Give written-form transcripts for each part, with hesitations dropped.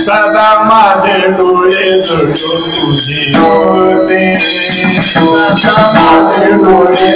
सदा माझे डोळे तुझे होते सदा माझे डोळे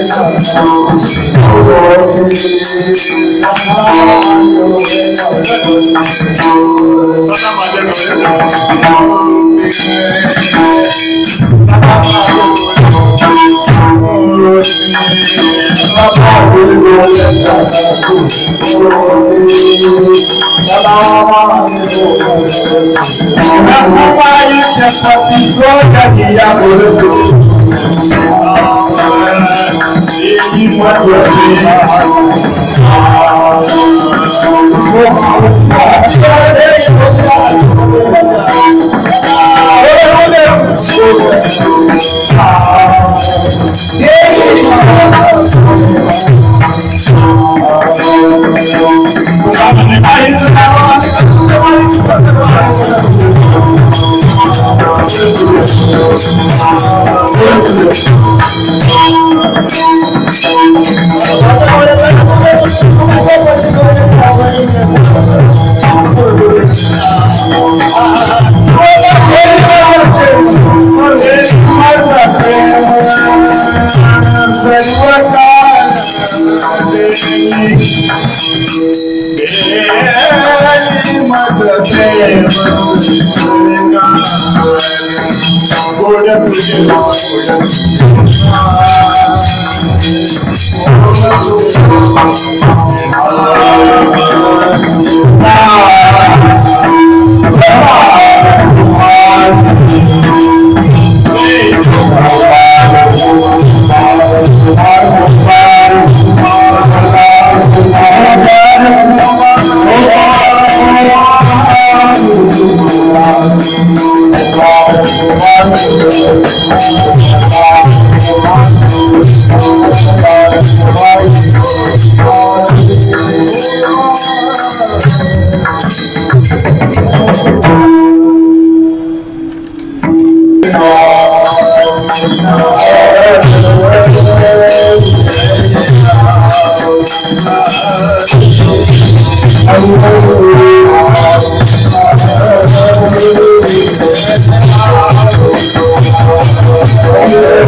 Oh,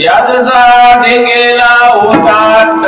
यादसाठी गेला उदाट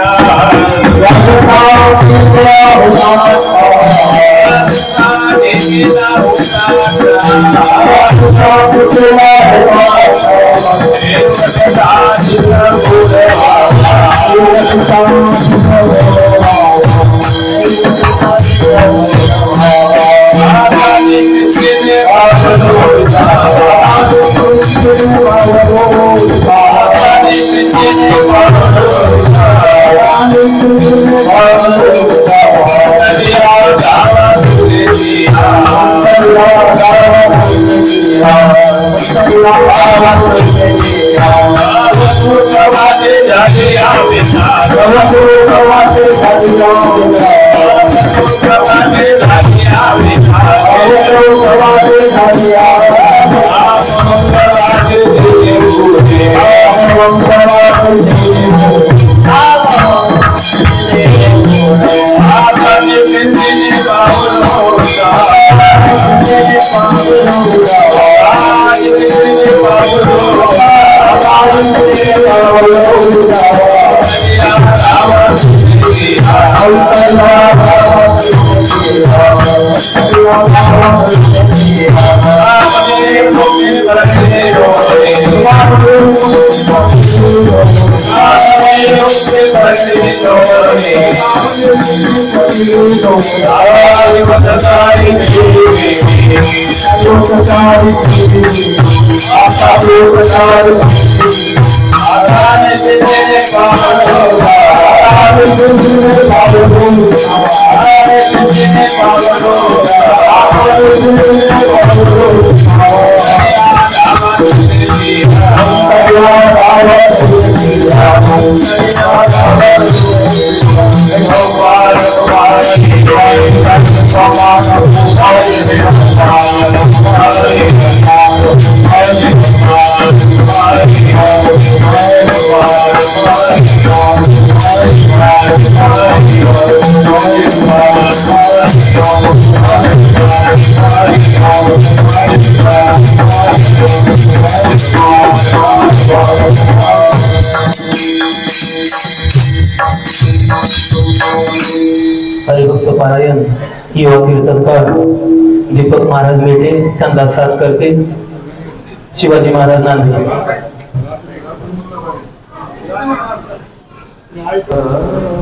हरिभक्त पारायण युवा कीर्तनकार दीपक महाराज मेटे त्यांना साथ करते शिवाजी महाराज नांदे। Oh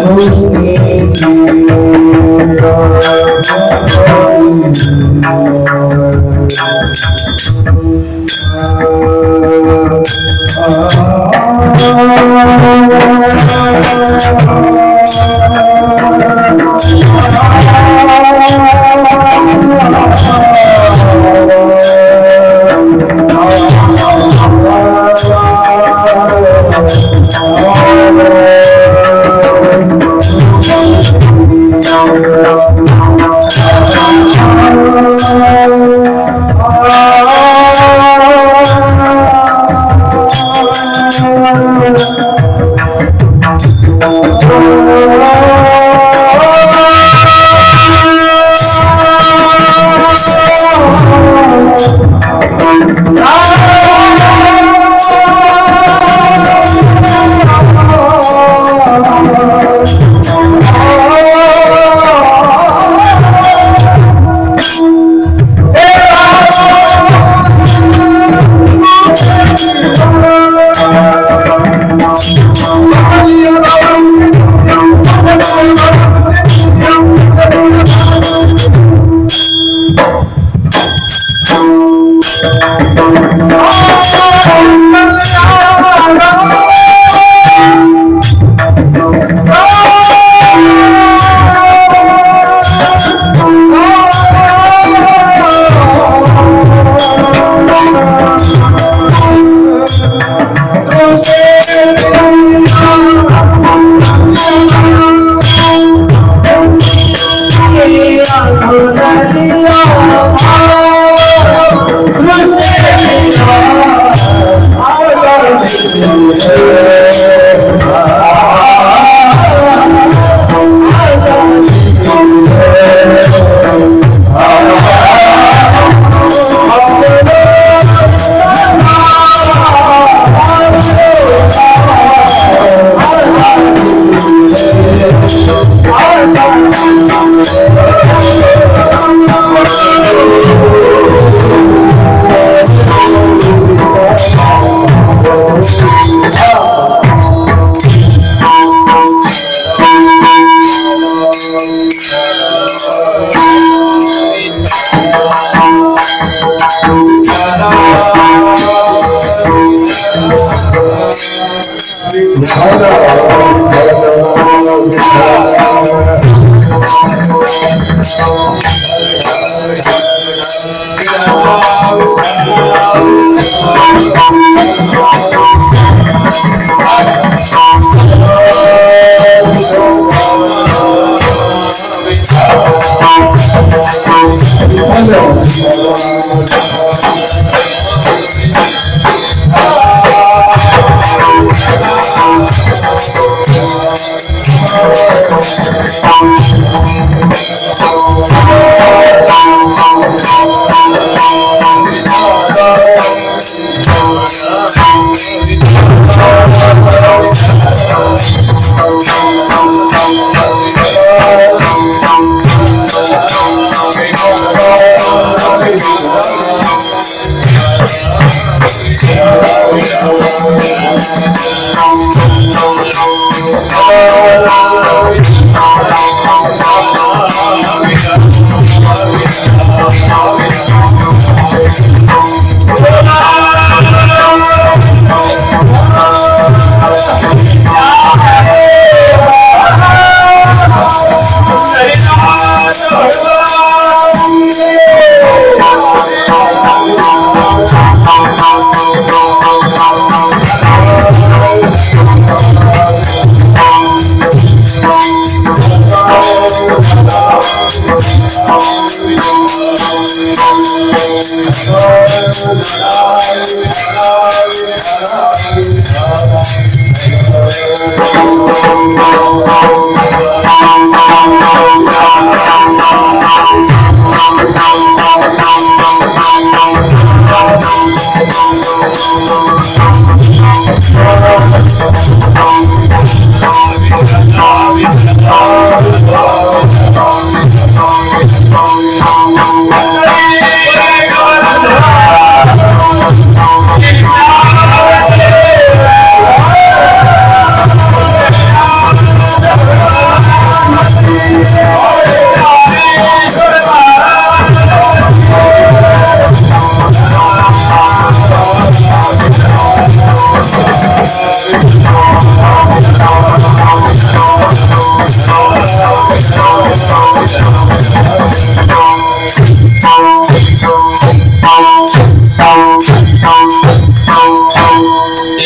Muslim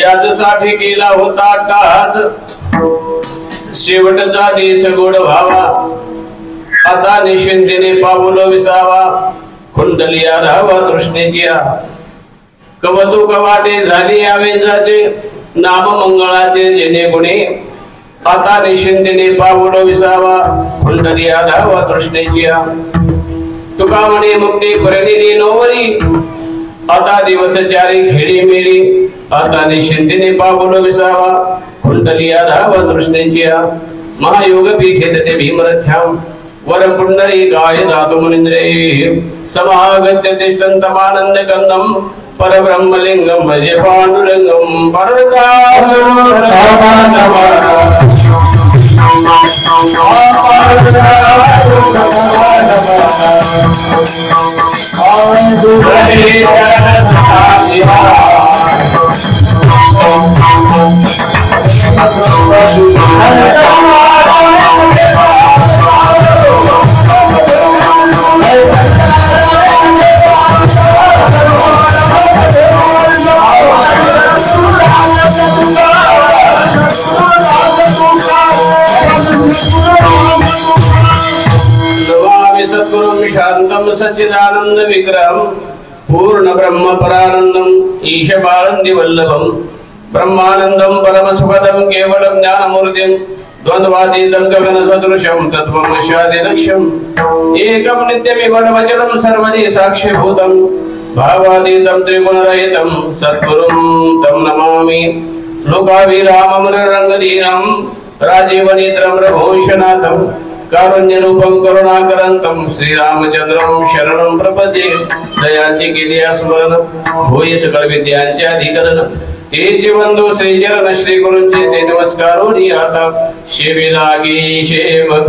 यासाठी केला होता टास शेवटचा देश गोड व्हावा आता निश्चिंतेने पाऊल विसावा कुंडली आधावा तृष्णेची कवतुक वाटे झाली या वेजाचे नाम मंगळाचे जेणे गुणे आता निश्चिंतीने पावलो विसावा कुंडली आधावा तृष्णेची तुका म्हणे मुक्ती परनिधी नोवरी आता दिवस चारी खेडी मेरी आता निश्चिंतीने पावलो विसावा कुंडली आधावा तृष्णेची महायोग पीठेते भीमरथ्याम वरम पुंडरी काय धातु मुनिंद्रे समागत्य तिष्ठन्तमानंद कंदम परब्रह्मलिंगम भजे पांडुरंगम सद्गुरुं शांतं सच्चिदानंद विग्रहं पूर्ण ब्रह्म परानंदं ईश बालंदि वल्लभं ब्रह्मानंदं परमसुखदं केवलं ज्ञानमूर्तिं द्वन्द्वातीतं गगन सदृशं तत्त्वमस्यादिलक्ष्यम् एकं नित्यविमलवचनं सर्वदि साक्षीभूतं भावातीतं त्रिगुणरहितं सद्गुरुं तं नमामि लोकाभिराममृरङ्गधीरं राजीवनेत्रं रघुवंशनाथं कारुण्यरूपं करुणाकरन्तं श्रीरामचंद्रं शरणं प्रपद्ये दयाची केली स्मरण होय सकळ विद्यांचे अधिकरण तेचे बंधू श्रीचरण श्री गुरूंचे ते नमस्कारोनी आता सेवे लागे सेवक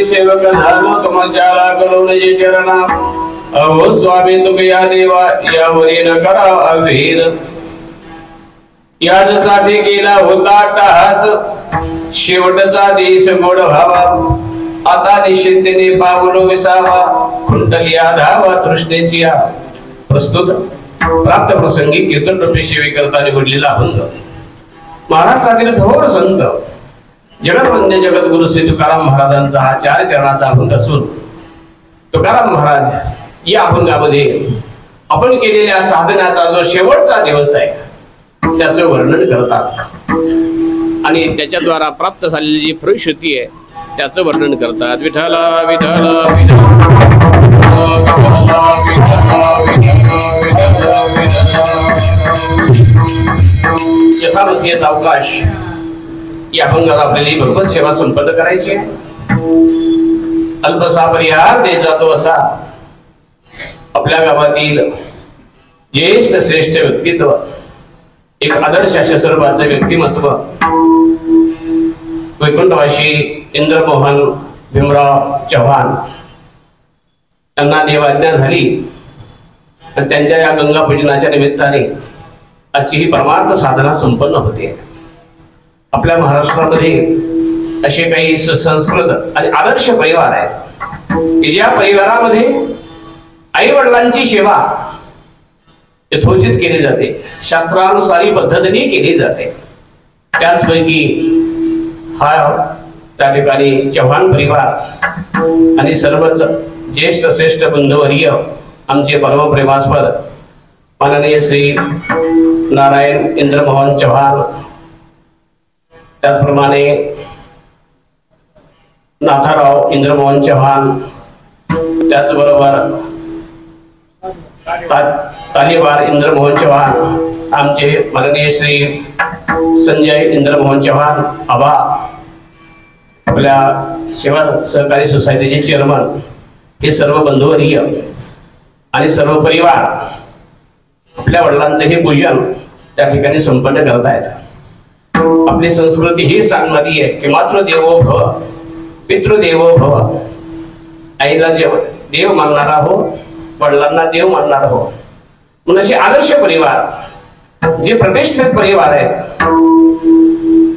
सेवक धर्म तुमच्या लागलो निजे चरणा अहो स्वामी तुमया देवा यावरी न करा अवीर यासाठी केला होता टास शेवटचा दिस गोड व्हावा आता निश्चिंतीने पावलो विसावा कुंडली आधावा तृष्णेची प्रस्तुत प्राप्त प्रसंगी कीर्तन रूपी सेवे करता निवडलेला अभंग महाराष्ट्रातील थोर संत जगतवंद्य जगद्गुरु श्री तुकाराम महाराजांचा हा 4 चरणाचा अभंग असून तुकाराम महाराज या अभंगामध्ये आपण केलेल्या साधनाचा जो शेवटचा दिवस आहे त्याचं वर्णन करतात आणि त्याच्याद्वारा प्राप्त झालेली जी फलश्रुती आहे त्याचं वर्णन करतात विठ्ठला विठ्ठला यथामती अवकाश या अभंगावर आपल्याला भरपूर सेवा संपन्न करायची आहे अल्पसा परिहार दे जातो असा आपल्या गावातील ज्येष्ठ श्रेष्ठ व्यक्तित्व एक आदर्श अशा स्वरूपाचे व्यक्तिमत्व वैकुंठवासी इंद्रमोहन भीमराव चव्हाण यांना देवाज्ञा झाली आणि त्यांच्या या गंगा पूजनाच्या निमित्ताने आजची ही परमार्थ साधना संपन्न होते आपल्या महाराष्ट्रामध्ये असे काही सुसंस्कृत आणि आदर्श परिवार आहेत की ज्या परिवारामध्ये आई वडिलांची सेवा यथोचित केली जाते शास्त्रानुसारी पद्धतीने केली जाते त्याचपैकी हा त्या ठिकाणी चव्हाण परिवार आणि सर्वच ज्येष्ठ श्रेष्ठ बंधुवर्य आमचे परम प्रेमास्पद माननीय श्री नारायण इंद्रमोहन चव्हाण त्याचप्रमाणे नाथाराव इंद्रमोहन चव्हाण त्याचबरोबर तालीबार इंद्रमोहन चव्हाण, आमचे माननीय श्री संजय इंद्रमोहन चव्हाण आबा, आपल्या सेवा सहकारी सोसायटीचे चेअरमन, हे सर्व बंधुवर्य आणि सर्व परिवार आपल्या वडिलांचे हे पूजन त्या ठिकाणी संपन्न करतायत। आपली संस्कृती ही सांगणारी आहे की मातृदेवो भव, पितृदेवो भव। आईला देव मानणारा हो, वडिलांना देव मानणारा हो, म्हणून असे आदर्श परिवार जे प्रतिष्ठित परिवार आहेत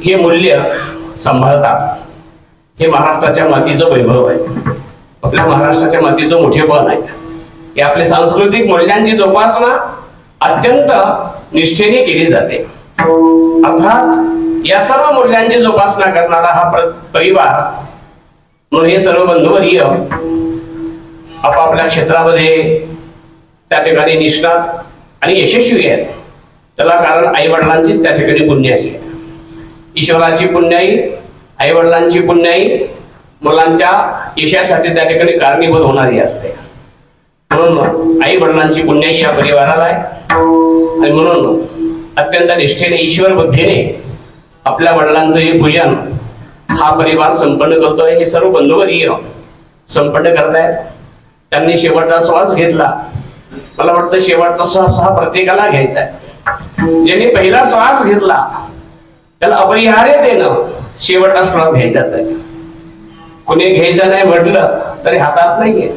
हे मूल्य सांभाळतात। हे महाराष्ट्राच्या मातीचं वैभव आहे, आपल्या महाराष्ट्राच्या मातीचं मोठेपण आहे। हे आपले सांस्कृतिक मूल्यांची जोपासना अत्यंत निष्ठेने केली जाते। अर्थात या सर्व मूल्यांची जोपासना करणारा हा परिवार म्हणून हे सर्व बंधुवर्य आपापल्या क्षेत्रामध्ये त्या ठिकाणी निष्णात आणि यशस्वी आहेत। त्याला कारण आई वडिलांचीच त्या ठिकाणी पुण्याई आहे। ईश्वराची पुण्याई, आई वडिलांची पुण्याई मुलांच्या यशासाठी त्या ठिकाणी कारणीभूत होणारी असते। म्हणून आई वडिलांची पुण्याई या परिवाराला आहे आणि म्हणून अत्यंत निष्ठेने ईश्वर बुद्धीने आपल्या वडिलांचं हे पूजन हा परिवार संपन्न करतोय। हे सर्व बंधुवर्य संपन्न करतायत। त्यांनी शेवटचा श्वास घेतला, मला वाटतं शेवटचा श्वास हा प्रत्येकाला घ्यायचा आहे। ज्यांनी पहिला श्वास घेतला त्याला अपरिहार्यतेनं शेवटचा श्वास घ्यायचाच आहे। कुणी घ्यायचं नाही म्हटलं तरी हातात नाहीये।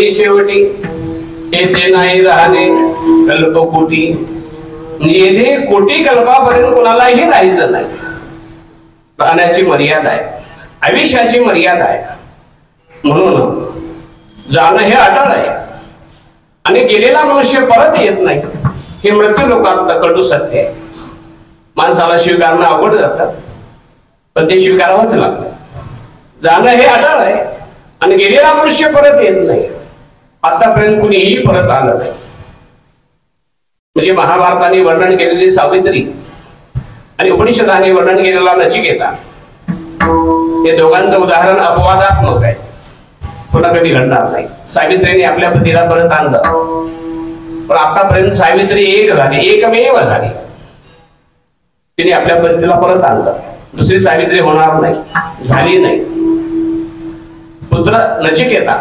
शेवटी येथे नाही राहणे कल्पकोटी, येथे कोटी कल्पापर्यंत कोणालाही राहायचं नाही। प्राण्याची मर्यादा आहे, आयुष्याची मर्यादा आहे, म्हणून जाणं हे अटळ आहे आणि गेलेला मनुष्य परत येत नाही हे मृत्यू लोकात कटू सत्य आहे। माणसाला स्वीकारणं अवघड जातं पण ते स्वीकारावंच लागतं। जाणं हे अटळ आहे आणि गेलेला मनुष्य परत येत नाही। आतापर्यंत कुणीही परत आलं नाही। म्हणजे महाभारताने वर्णन केलेली सावित्री आणि उपनिषदाने वर्णन केलेला नचिकेता, हे दोघांचं उदाहरण अपवादात्मक आहे, पुन्हा कधी घडणार नाही। सावित्रीने आपल्या पतीला परत आणलं पण आतापर्यंत सावित्री एक झाली, एकमेव झाली, तिने आपल्या पतीला परत आणलं। दुसरी सावित्री होणार नाही, झाली नाही। पुत्र नचिकेता,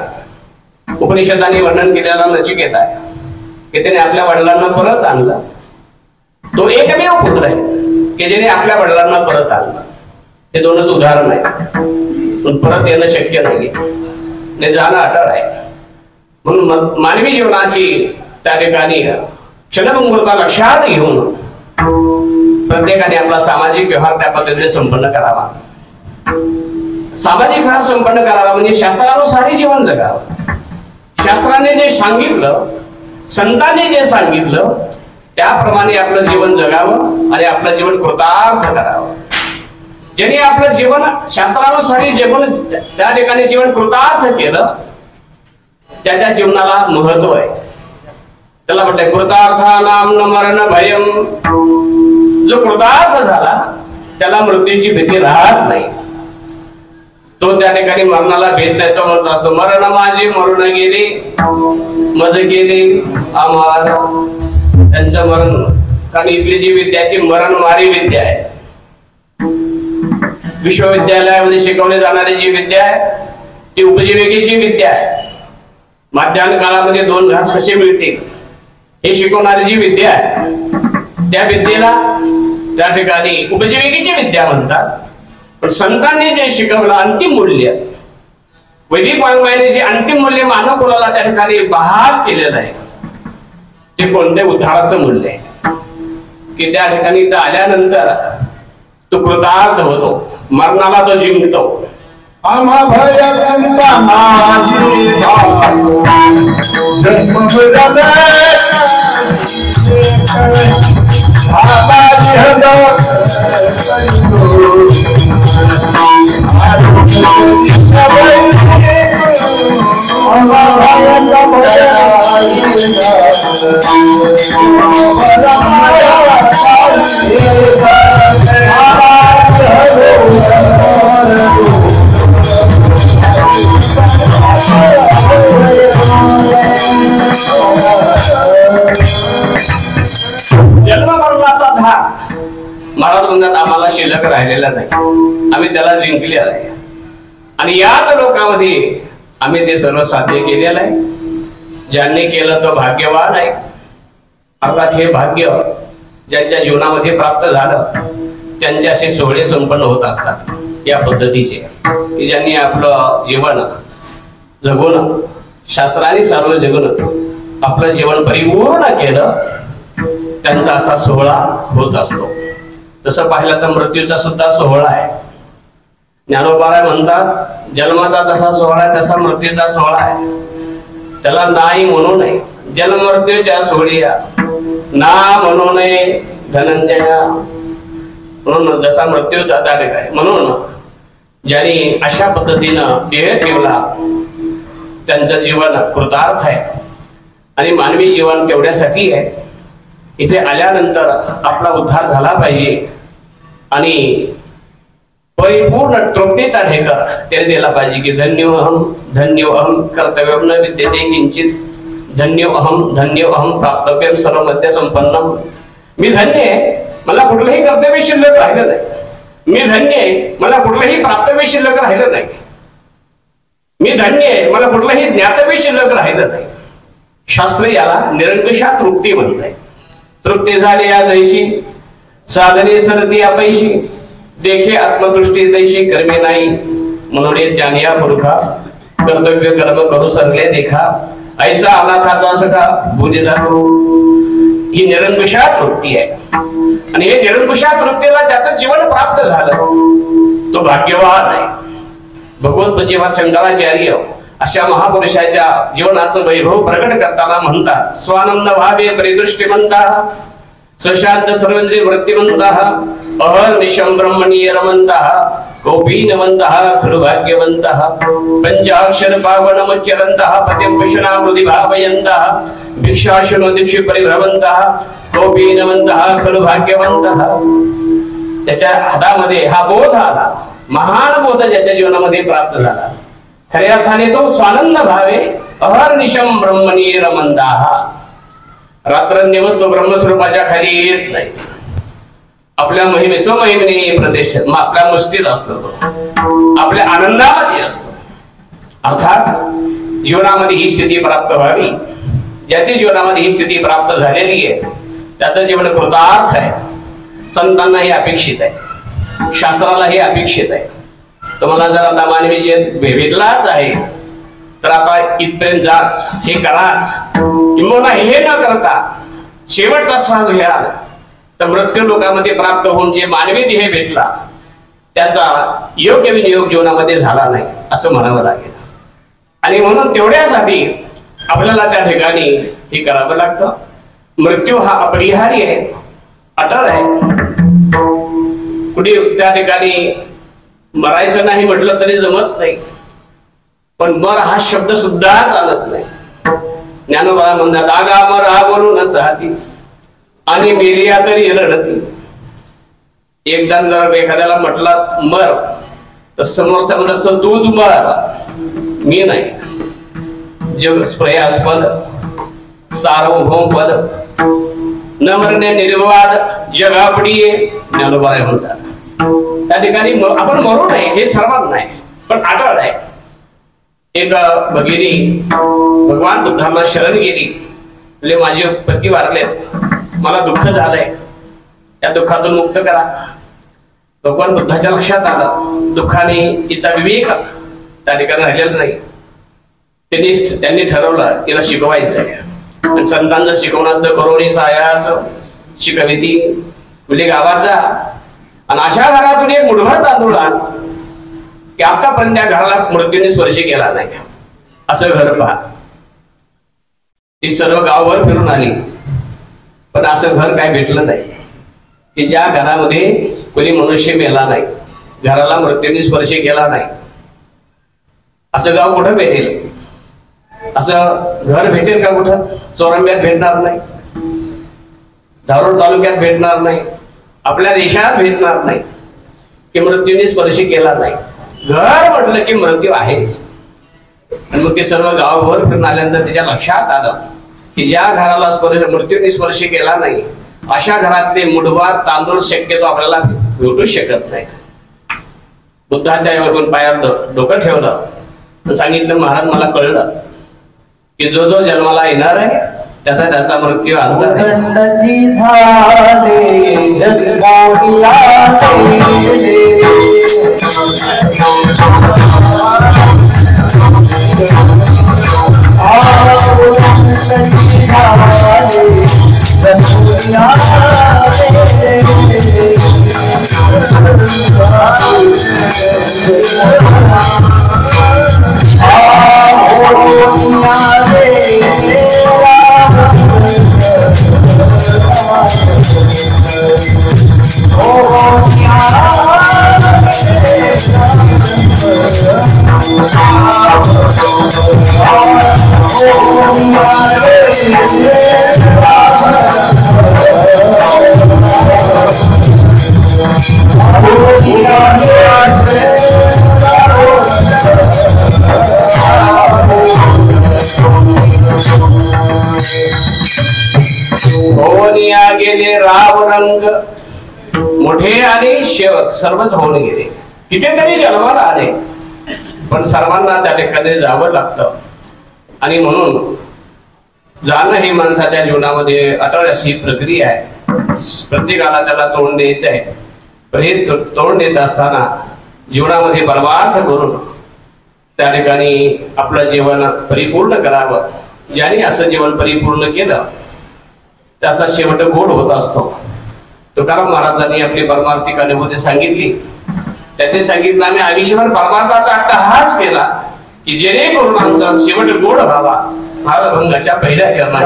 उपनिषदाने वर्णन केलेला नचिकेता आहे की त्याने आपल्या वडिलांना परत आणलं। तो एकमेव पुत्र आहे की ज्याने आपल्या वडिलांना परत आणलं। हे दोनच उदाहरण आहे, परत येणं शक्य नाहीये, जाणं अटळ आहे। म्हणून मानवी जीवनाची त्या ठिकाणी क्षणमुहूर्त लक्षात घेऊन प्रत्येकाने आपला सामाजिक व्यवहार त्या पद्धतीने संपन्न करावा। सामाजिक व्यवहार संपन्न करावा म्हणजे शास्त्रानुसार जीवन जगावं। शास्त्राने जे सांगितलं, संतांनी जे सांगितलं त्याप्रमाणे आपलं जीवन जगावं आणि आपलं जीवन कृतार्थ करावं। ज्यांनी आपलं जीवन शास्त्रानुसार जीवन त्या ठिकाणी जीवन कृतार्थ केलं त्याच्या जीवनाला महत्व आहे, त्याला म्हणते कृतार्थानाम न मरण भयम. जो कृतार्थ झाला त्याला मृत्यूची भीती राहत नाही. तो त्या ठिकाणी मरणाला भेट नाही. तो म्हणत असतो मरण माझे मरून गेले मज गेले आम्हाला. त्यांचं मरण, कारण इथली जी विद्या ती मरण मारी विद्या आहे. विश्वविद्यालयामध्ये शिकवली जाणारी जी विद्या आहे ती उपजीविकेची विद्या आहे. माध्यान्ह काळामध्ये 2 घास कसे मिळतील हे शिकवणारी जी विद्या आहे त्या विद्येला त्या ठिकाणी उपजीविकेची विद्या म्हणतात. पण संतांनी जे शिकवलं अंतिम मूल्य, वैदिक वाङ्मयाने जे अंतिम मूल्य मानव कुलाला त्या ठिकाणी बहाल केलेलं आहे ते कोणते उद्धाराचं मूल्य आहे की त्या ठिकाणी इथं आल्यानंतर तो कृतार्थ होतो, मरणाला तो जिंकतो. आम्हा भय चिंता नाही जन्म जन्म मरणाचा धाक महाराज म्हणतात आम्हाला शिल्लक राहिलेला नाही, आम्ही त्याला जिंकलेला आहे. आणि याच लोकांमध्ये आम्ही ते सर्व साध्य केलेलं आहे. ज्यांनी केलं तो भाग्यवान आहे. अर्थात हे भाग्य ज्यांच्या जीवनामध्ये प्राप्त झालं त्यांचे असे सोहळे संपन्न होत असतात या पद्धतीचे की ज्यांनी आपलं जीवन जगून शास्त्राने सर्व जगून आपलं जीवन परिपूर्ण केलं त्यांचा असा सोहळा होत असतो. तसं पाहिलं तर मृत्यूचा सुद्धा सोहळा आहे. ज्ञानोबा म्हणतात जन्माचा जसा सोहळा आहे तसा मृत्यूचा सोहळा आहे. त्याला नाही म्हणू नये जन्म मृत्यूच्या सोहळ्या ना म्हणू नये धनंजया. म्हणून जसा मृत्यूचा तारीख आहे म्हणून ज्यांनी अशा पद्धतीनं देह ठेवला त्यांचं जीवन कृतार्थ आहे. आणि मानवी जीवन तेवढ्यासाठी आहे. इथे आल्यानंतर आपला उद्धार झाला पाहिजे आणि परिपूर्ण तृप्तीचा ढेकर त्याने दिला पाहिजे की धन्योहम कर्तव्यम न विद्यते किंचित धन्योहम प्राप्तव्यम सर्व मध्य संपन्नम. मी धन्य आहे, मला कुठलंही कर्तव्य शिल्लक राहिलं नाही. मी धन्य आहे, मला कुठलंही प्राप्तव्य शिल्लक राहिलं नाही. मी धन्य आहे, मला कुठलंही ज्ञातव्य शिल्लक राहिलं नाही. शास्त्र याला निरंकुशा तृप्ती म्हणतंय. तृप्ती झाली या जैशी साधने सरती अपैशी देखे आत्मदृष्टी दैशी कर्मी नाही म्हणून त्याने या पुरखा कर्तव्य कर्म करू सरले देखा ऐसा अनाथाचा सखा भूलेला करू. ही निरंकुशा तृप्ती आहे. आणि हे निरंकुशा तृप्तीला त्याचं जीवन प्राप्त झालं तो भाग्यवान आहे. भगवंत जेव्हा शंकराचार्य अशा महापुरुषाच्या जीवनाचं वैभव प्रकट करताना म्हणतात स्वानंद भावे परिदृष्टी म्हणतात सशांत सर्वेंद्रिय वृत्तिमंतः अहर्निशं ब्रह्मणीय रमन्तः कौपीनवन्तः खलु भाग्यवन्तः पंचाक्षर पावनमुच्चरन्तः पतिं विष्णा हृदि भावयन्तः भिक्षाशनो दीक्षि परिभ्रमन्तः कौपीनवन्तः खलु भाग्यवन्तः. त्याच्या हातामध्ये हा बोध आला, महान बोध ज्याच्या जीवनामध्ये प्राप्त झाला. खऱ्या अर्थाने तो स्वानंद भावे अहर्निशं ब्रह्मणीय रमन्तः. रात्रंदिवस तो ब्रह्मस्वरूपाच्या खाली येत नाही. आपल्या महिमे स्वमहिमेने प्रतिष्ठित आपल्या मस्तीत असतो, आपल्या आनंदामध्ये असतो. अर्थात जीवनामध्ये ही स्थिती प्राप्त व्हावी. ज्याच्या जीवनामध्ये ही स्थिती प्राप्त झालेली आहे त्याचं जीवन कृतार्थ आहे. संतांना हे अपेक्षित आहे, शास्त्राला हे अपेक्षित आहे. तुम्हाला जर आता मानवी जे भेटलाच आहे तर आता इथपर्यंत जाच, हे कराच. किंवा हे न करता शेवटचा श्वास घ्या तर मृत्यू लोकांमध्ये प्राप्त होऊन जे मानवी देह भेटला त्याचा योग्य विनियोग जीवनामध्ये झाला नाही असं म्हणावं लागेल. आणि म्हणून तेवढ्यासाठी आपल्याला त्या ठिकाणी हे करावं लागतं. मृत्यू हा अपरिहार्य आहे, अटळ आहे. कुठे त्या ठिकाणी मरायचं नाही म्हटलं तरी जमत नाही, पण मर हा शब्द सुद्धा चालत नाही. ज्ञानोबा म्हणतात आगा मरा बोलून साधी आणि मेलिया तरी रडती. एक जण जर एखाद्याला म्हटलं मर तर समोरचा म्हणत असतो तूच मर, मी नाही. जग प्रयासपद सार्वभौम पद न मरणे निर्वाद जगापडीये ज्ञानोबा म्हणतात. त्या ठिकाणी आपण मरू नये हे सर्वांना नाही, पण आढळ आहे. एक भगिनी भगवान बुद्धांना शरण गेली, माझे पती वारलेत, मला दुःख झालंय, त्या दुःखातून मुक्त करा. भगवान बुद्धाच्या लक्षात आलं दुःखाने तिचा विवेक त्या ठिकाणी राहिलेला नाही. त्यांनी ठरवलं तिला शिकवायचंय. संतांचं शिकवणं असतं करोनी सायास शिकविती म्हणजे गावाचा. आणि अशा घरातून एक मुठभर तांदूळ आण की आतापर्यंत त्या घराला मृत्यूने स्पर्श केला नाही असं घर पहा. ती सर्व गावभर फिरून आली, पण असं घर काय भेटलं नाही की ज्या घरामध्ये कोणी मनुष्य मेला नाही, घराला मृत्यूने स्पर्श केला नाही. असं गाव कुठं भेटेल? असं घर भेटेल का कुठं? चोरंब्यात भेटणार नाही, धारूर तालुक्यात भेटणार नाही, आपल्या देशात भेटणार नाही की मृत्यूने स्पर्श केला नाही. घर म्हटलं की मृत्यू आहेच. आणि मग ते सर्व गावभर फिरून आल्यानंतर त्याच्या लक्षात आलं की ज्या घराला मृत्यूने स्पर्श केला नाही अशा घरातले मुठभर तांदूळ शक्यतो आपल्याला भेटू शकत नाही. बुद्धाच्या वरून पायावर डोकं ठेवलं, सांगितलं महाराज मला कळलं की जो जो जन्माला येणार आहे त्याचा मृत्यू आणणार गेले. राव रंग मोठे आणि सेवक सर्वच होऊन गेले. कितीतरी जन्माला आले, पण सर्वांना त्या ठिकाणी जावं लागतं. आणि म्हणून जाणं ही माणसाच्या जीवनामध्ये अटळ अशी प्रक्रिया आहे. प्रत्येकाला त्याला तोंड द्यायचं आहे, पण हे तोंड देत असताना जीवनामध्ये परमार्थ करून त्या ठिकाणी आपलं जीवन परिपूर्ण करावं. ज्याने असं जीवन परिपूर्ण केलं त्याचा शेवट गोड होत असतो. तुकाराम महाराजांनी आपली परमार्थिक अनुभूती सांगितली. त्याने सांगितलं आम्ही आयुष्यभर परमार्थाचा अट्टहास केला की जेणेकरून आमचा शेवट गोड व्हावा. भावभंगाच्या पहिल्या चरणात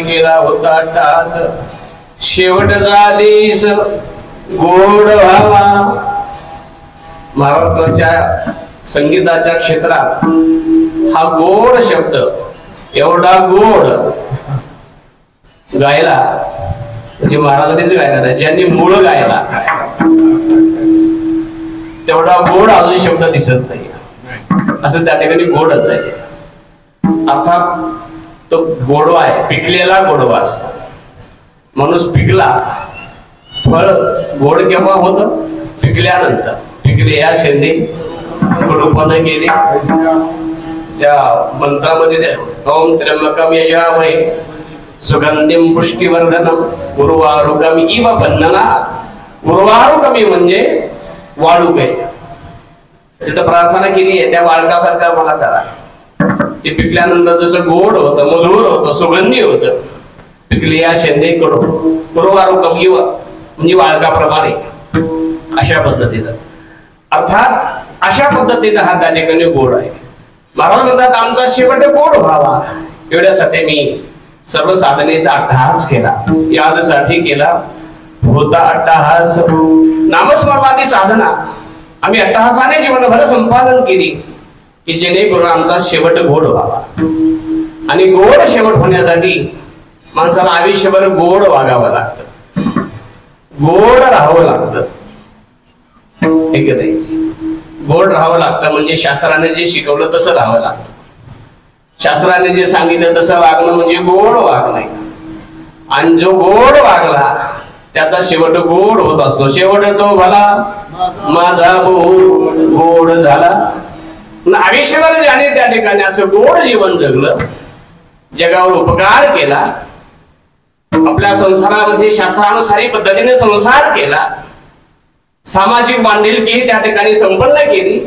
केला होता टास शेवटचा दिस गोड व्हावा. महाराष्ट्राच्या संगीताच्या क्षेत्रात हा गोड शब्द एवढा गोड गायला म्हणजे महाराजांनीच गायला नाही, ज्यांनी मूळ गायला तेवढा गोड अजून शब्द दिसत नाही. असं त्या ठिकाणी गोडच आहे. अर्थात तो गोडवा आहे, पिकलेला गोडवा असतो. माणूस पिकला, फळ गोड केव्हा होतं? पिकल्यानंतर. पिकले या शेंडी गोडपण गेली. त्या मंत्रामध्ये ओम त्र्यंबकम यजामहे सुगंधिम पुष्टिवर्धनम उर्वारुकम इव बंधनात्. उर्वारुकमी म्हणजे वाळूक आहे. तिथं प्रार्थना केली आहे त्या वाळकासारखा मला करा. ते पिकल्यानंतर जसं गोड होतं, मधुर होतं, सुगंधी होतं, पिकली या शेंदे कडून उर्वारुकम इव म्हणजे वाळकाप्रमाणे. अशा पद्धतीनं अर्थात अशा पद्धतीनं हा त्या ठिकाणी गोड आहे. महाराज म्हणतात आमचा शेवट गोड व्हावा एवढ्यासाठी मी सर्व साधनेचा अट्टहास केला. यादसाठी केला होता अट्टहास. नामस्मरणादी साधना आम्ही अट्टहासाने जीवनभर संपादन केली की जेणेकरून आमचा शेवट गोड व्हावा. आणि गोड शेवट होण्यासाठी माणसाला आयुष्यभर गोड वागावं लागतं, गोड राहावं लागतं. ठीक आहे नाही, गोड राहावं लागतं म्हणजे शास्त्राने जे शिकवलं तसं राहावं लागतं. शास्त्राने जे सांगितलं तसं वागणं म्हणजे गोड वागणं. आणि जो गोड वागला त्याचा शेवट गोड होत असतो. शेवट तो भला माझा गोड झाला. आयुष्यभर ज्याने त्या ठिकाणी असं गोड जीवन जगलं, जगावर उपकार केला, आपल्या संसारामध्ये शास्त्रानुसारी पद्धतीने संसार केला, सामाजिक बांधिलकी त्या ठिकाणी संपन्न केली,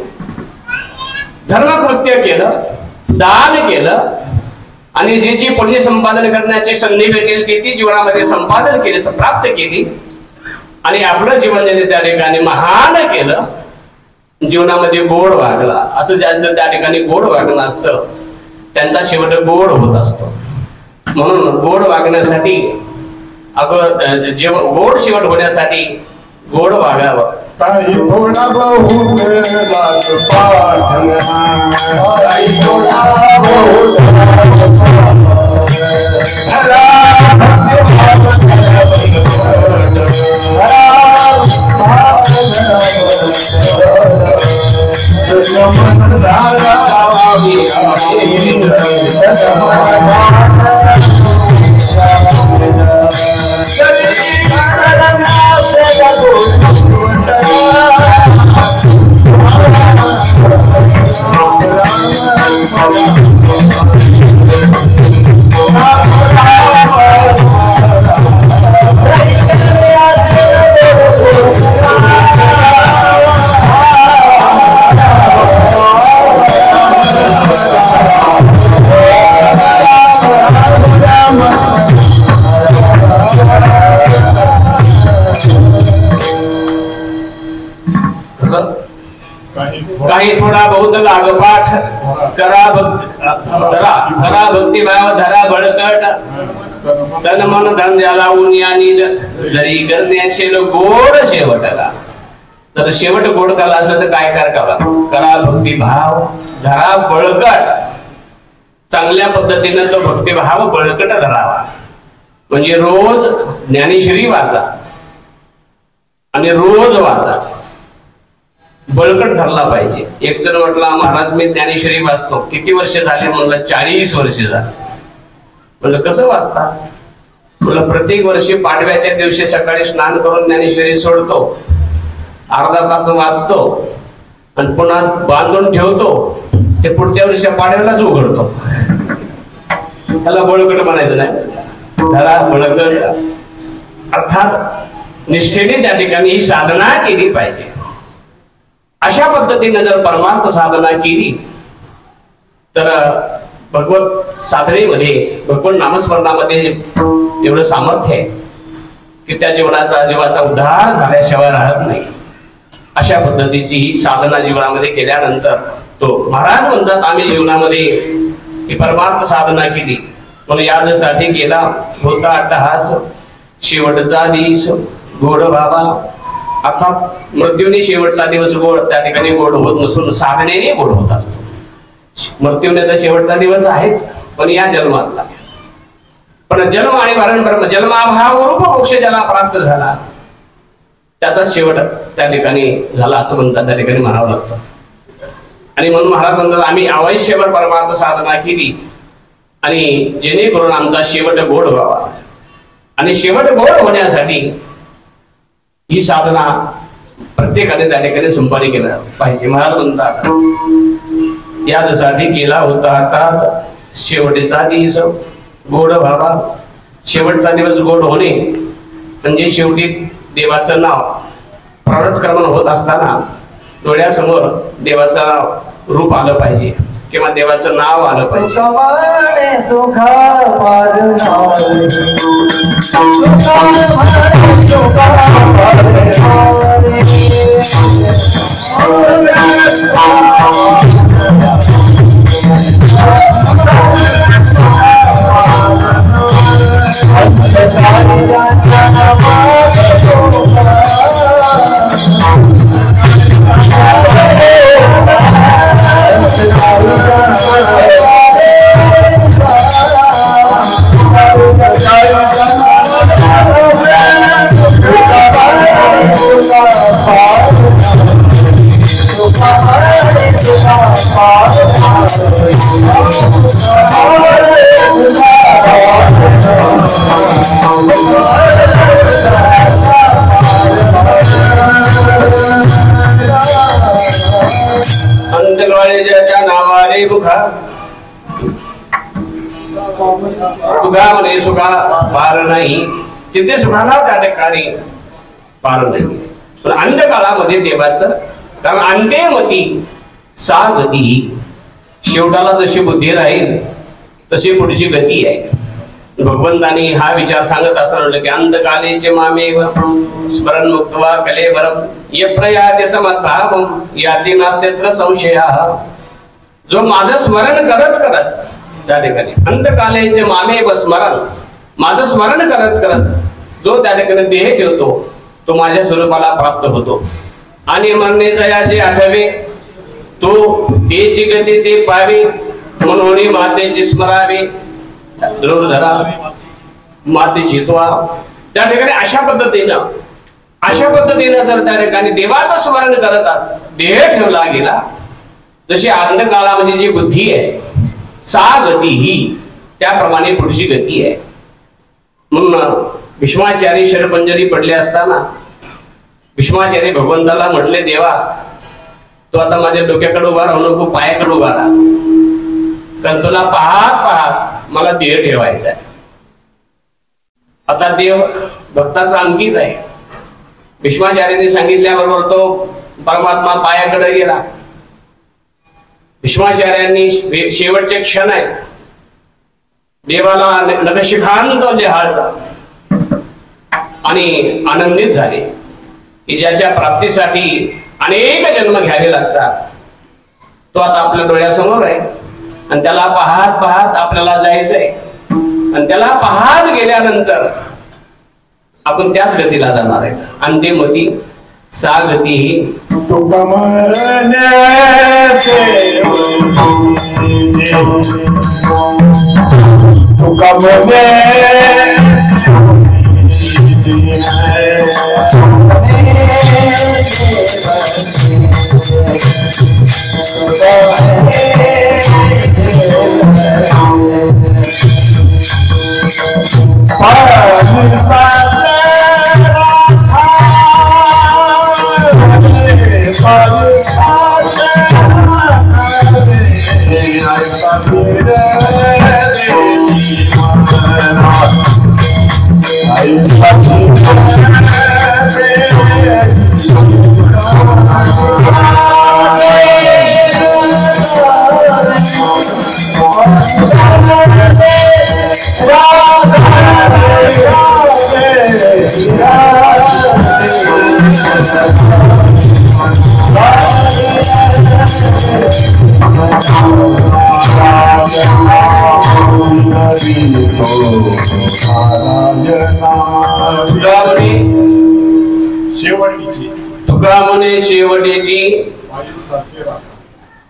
धर्मकृत्य केलं, दान केलं आणि जी जी पुण्य संपादन करण्याची संधी भेटेल ती जीवनामध्ये संपादन केली, प्राप्त केली आणि आपलं जीवन ज्याने त्या ठिकाणी महान केलं, जीवनामध्ये गोड वागला. असं ज्यांचं त्या ठिकाणी गोड वागणं असतं त्यांचा शेवट गोड होत असतो. म्हणून गोड वागण्यासाठी गोड शेवट होण्यासाठी गोड वागावं. काही थोडा बहुत काही थोडा बहुत लागपाठ करा भक्तिभाव धरा बळकट तन मन धन झाला उन्यानील जरी करण्याचे गोड शेवटला. तर शेवट गोड कला असलं तर काय करावं? करा भक्तिभाव धरा बळकट. चांगल्या पद्धतीने तो भक्तिभाव बळकट धरावा. म्हणजे रोज ज्ञानेश्वरी वाचा आणि रोज वाचा, बळकट धरला पाहिजे. एक जण म्हटला महाराज मी ज्ञानेश्वरी वाचतो. किती वर्ष झाले? म्हणलं 40 वर्ष झाले. म्हणलं कसं वाचता? म्हणलं प्रत्येक वर्षी पाडव्याच्या दिवशी सकाळी स्नान करून ज्ञानेश्वरी सोडतो, अर्धा तास वाचतो आणि पुन्हा बांधून ठेवतो, ते पुढच्या वर्षी पाडव्यालाच उघडतो. त्याला बळकट म्हणायचं नाही, त्याला बळकट. अर्थात निष्ठेने त्या ठिकाणी ही साधना केली पाहिजे. अशा पद्धतीने जर परमार्थ साधना केली तर भगवत साधनेमध्ये, भगवत नामस्मरणामध्ये एवढं सामर्थ्य आहे की त्या जीवाचा उद्धार झाल्याशिवाय राहत नाही. अशा पद्धतीची ही साधना जीवनामध्ये केल्यानंतर तो महाराज म्हणतात आम्ही जीवनामध्ये ही परमार्थ साधना केली म्हणून यादसाठी केला होता अट्टहास. शेवटचा दिस गोड व्हावा अर्थात मृत्यूने शेवटचा दिवस गोड त्या ठिकाणी गोड होत नसून साधनेने गोड होत असतो. मृत्यूने तर शेवटचा दिवस आहेच, पण या जन्मातला. पण जन्म आणि मरण ब्रह्म जन्माभाव रूप मोक्ष ज्याला प्राप्त झाला त्याचा शेवट त्या ठिकाणी झाला असं म्हणतात, त्या ठिकाणी म्हणावं लागतं. आणि म्हणून महाराज म्हणतात आम्ही आयुष्यभर परमार्थ साधना केली आणि जेणेकरून आमचा शेवट गोड व्हावा. आणि शेवट गोड होण्यासाठी ही साधना प्रत्येकाने त्या ठिकाणी संपादन केलं पाहिजे. महाराज म्हणतात यासाठी केला होता आता शेवटचा दिवस गोड व्हावा. शेवटचा दिवस गोड होणे म्हणजे शेवटी देवाचं नाव प्रारब्धक्रमण होत असताना डोळ्यासमोर देवाचं नाव रूप आलं पाहिजे किंवा देवाचं नाव आलं पाहिजे. अंतकाळीच्या नावाने मुखा तुगा म्हणे सुखा पार नाही, तिथे सुखाला त्या ठिकाणी पार नाही. पण अंतकाळामध्ये देवाचं, कारण अंत्यमती सा गती, शेवटाला जशी बुद्धी राहील तशी पुढची गती आहे. भगवंतानी हा विचार सांगत असताना की अंतकालेचे मामेव स्मरण मुक्त्वा कलेवरम ये प्रयाते समद्भावम याती नास्त्यत्र संशयः. जो माझं स्मरण करत करत त्या ठिकाणी अंतकालेचे मामेव स्मरण, माझं स्मरण करत करत जो त्या ठिकाणी देह ठेवतो तो माझ्या स्वरूपाला प्राप्त होतो. आणि मरणे जयाचे आठवे तो तेची गती ते पावे, म्हणून मातेची स्मरावे धरा माते चितवा. त्या ठिकाणी अशा पद्धतीनं जर त्या ठिकाणी देवाचं स्मरण करतात देह ठेवला गेला, जशी अंधकाळामध्ये जी बुद्धी आहे सा गती ही त्याप्रमाणे पुढची गती आहे. म्हणून भीष्माचार्य शरपंजरी पडले असताना भीष्माचार्य भगवंताला म्हटले देवा तू आता माझ्या डोक्याकडे उभा राहू नको, पायाकडे उभा राहा, कारण तुला पाहत पाहत मला देह ठेवायचा आहे. आता देव भक्ताचा अंकित आहे. भीष्माचार्यांनी सांगितल्याबरोबर तो परमात्मा पायाकडे गेला. भीष्माचार्यांनी शेवटचे क्षण आहे देवाला नखशिखांत लिहाळला आणि आनंदित झाले की ज्याच्या प्राप्तीसाठी अनेक जन्म घ्यावे लागतात तो आता आपल्या डोळ्यासमोर आहे आणि त्याला पाहत पाहत आपल्याला जायचंय. आणि त्याला पाहत गेल्यानंतर आपण त्याच गतीला जाणार आहे. अंतिमती सा गती ही शेवटची तुका म्हणे शेवटीची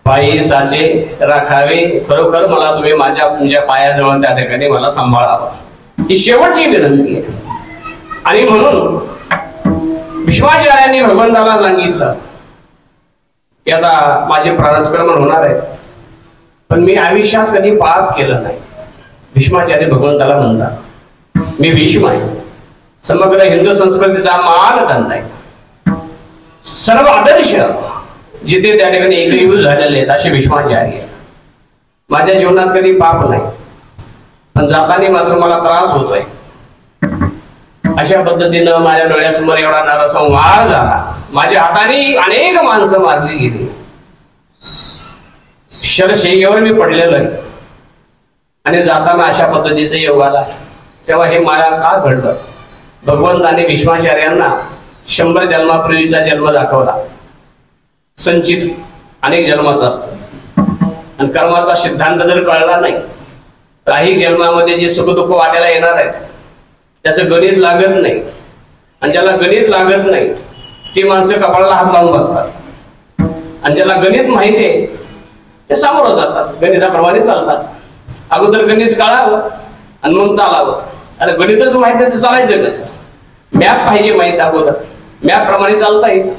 पायी साचे राखावे. खरोखर मला तुम्ही तुमच्या पायाजवळ त्या ठिकाणी मला सांभाळावं ही शेवटची विनंती आहे. आणि म्हणून भीष्माचार्यांनी भगवंताला सांगितलं की आता माझे प्रारब्धकर्म होणार आहे, पण मी आयुष्यात कधी पाप केलं नाही. भीष्माचार्य भगवंताला म्हणतात मी भीष्म आहे, समग्र हिंदू संस्कृतीचा मानदंड आहे, सर्व आदर्श जिथे त्या ठिकाणी एकजीव झालेले आहेत असे भीष्माचार्य. माझ्या जीवनात कधी पाप नाही, पण जाताना मात्र मला त्रास होतोय. अशा पद्धतीनं माझ्या डोळ्यासमोर एवढा नरसंहार झाला, माझ्या हाताने अनेक माणसं मारली गेली, शरशय्येवर मी पडलेलो आहे आणि जाताना अशा पद्धतीचं योग आला. तेव्हा हे मला का घडलं? भगवंताने भीष्माचार्यांना 100 जन्मापूर्वीचा जन्म दाखवला. संचित अनेक जन्माचा असतो आणि कर्माचा सिद्धांत जर कळला नाही, काही जन्मामध्ये जे सुखदुःख वाटायला येणार आहे त्याचं गणित लागत नाही. आणि ज्याला गणित लागत नाही ती माणसं कपाळाला हात लावून बसतात, आणि ज्याला गणित माहिती आहे ते सामोरं जातात, गणिताप्रमाणे चालतात. अगोदर गणित कळावं आणि मग चालावं. आता गणितच माहित आहे तर चालायचं कसं? मॅप पाहिजे माहित, अगोदर मॅप प्रमाणे चालता येईल.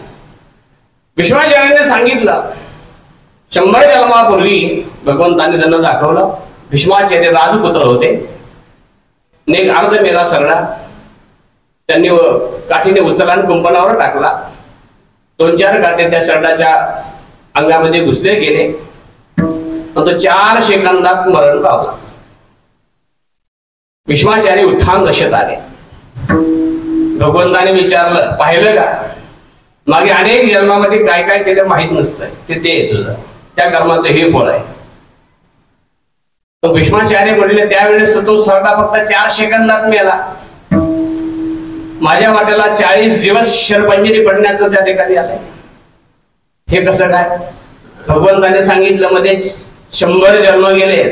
भीष्माचार्याने सांगितलं 100 जन्मापूर्वी भगवंताने त्यांना दाखवलं. भीष्माचार्य राजपुत्र होते, नेक अर्ध मेला सरडा त्यांनी काठीने उचलला आणि कुंपणावर टाकला. 2-4 काठे त्या सरडाच्या अंगामध्ये घुसले गेले, तो 4 सेकंदात मरण पावला. भीष्माचार्य उत्थान दशेत आले. भगवंताने विचारलं पाहिलं का, मागे अनेक जन्मामध्ये काय काय केलं माहित नसतं, ते तुझं त्या कर्माचं हे फळ आहे. तो भीष्माचार्य म्हणले त्यावेळेस तो सरडा फक्त 4 सेकंदात मेला. माझ्या वाट्याला 40 दिवस शरपंजरी पडण्याचं त्या ठिकाणी आलंय. हे कसं काय? भगवंताने सांगितलं मध्ये 100 जन्म गेले,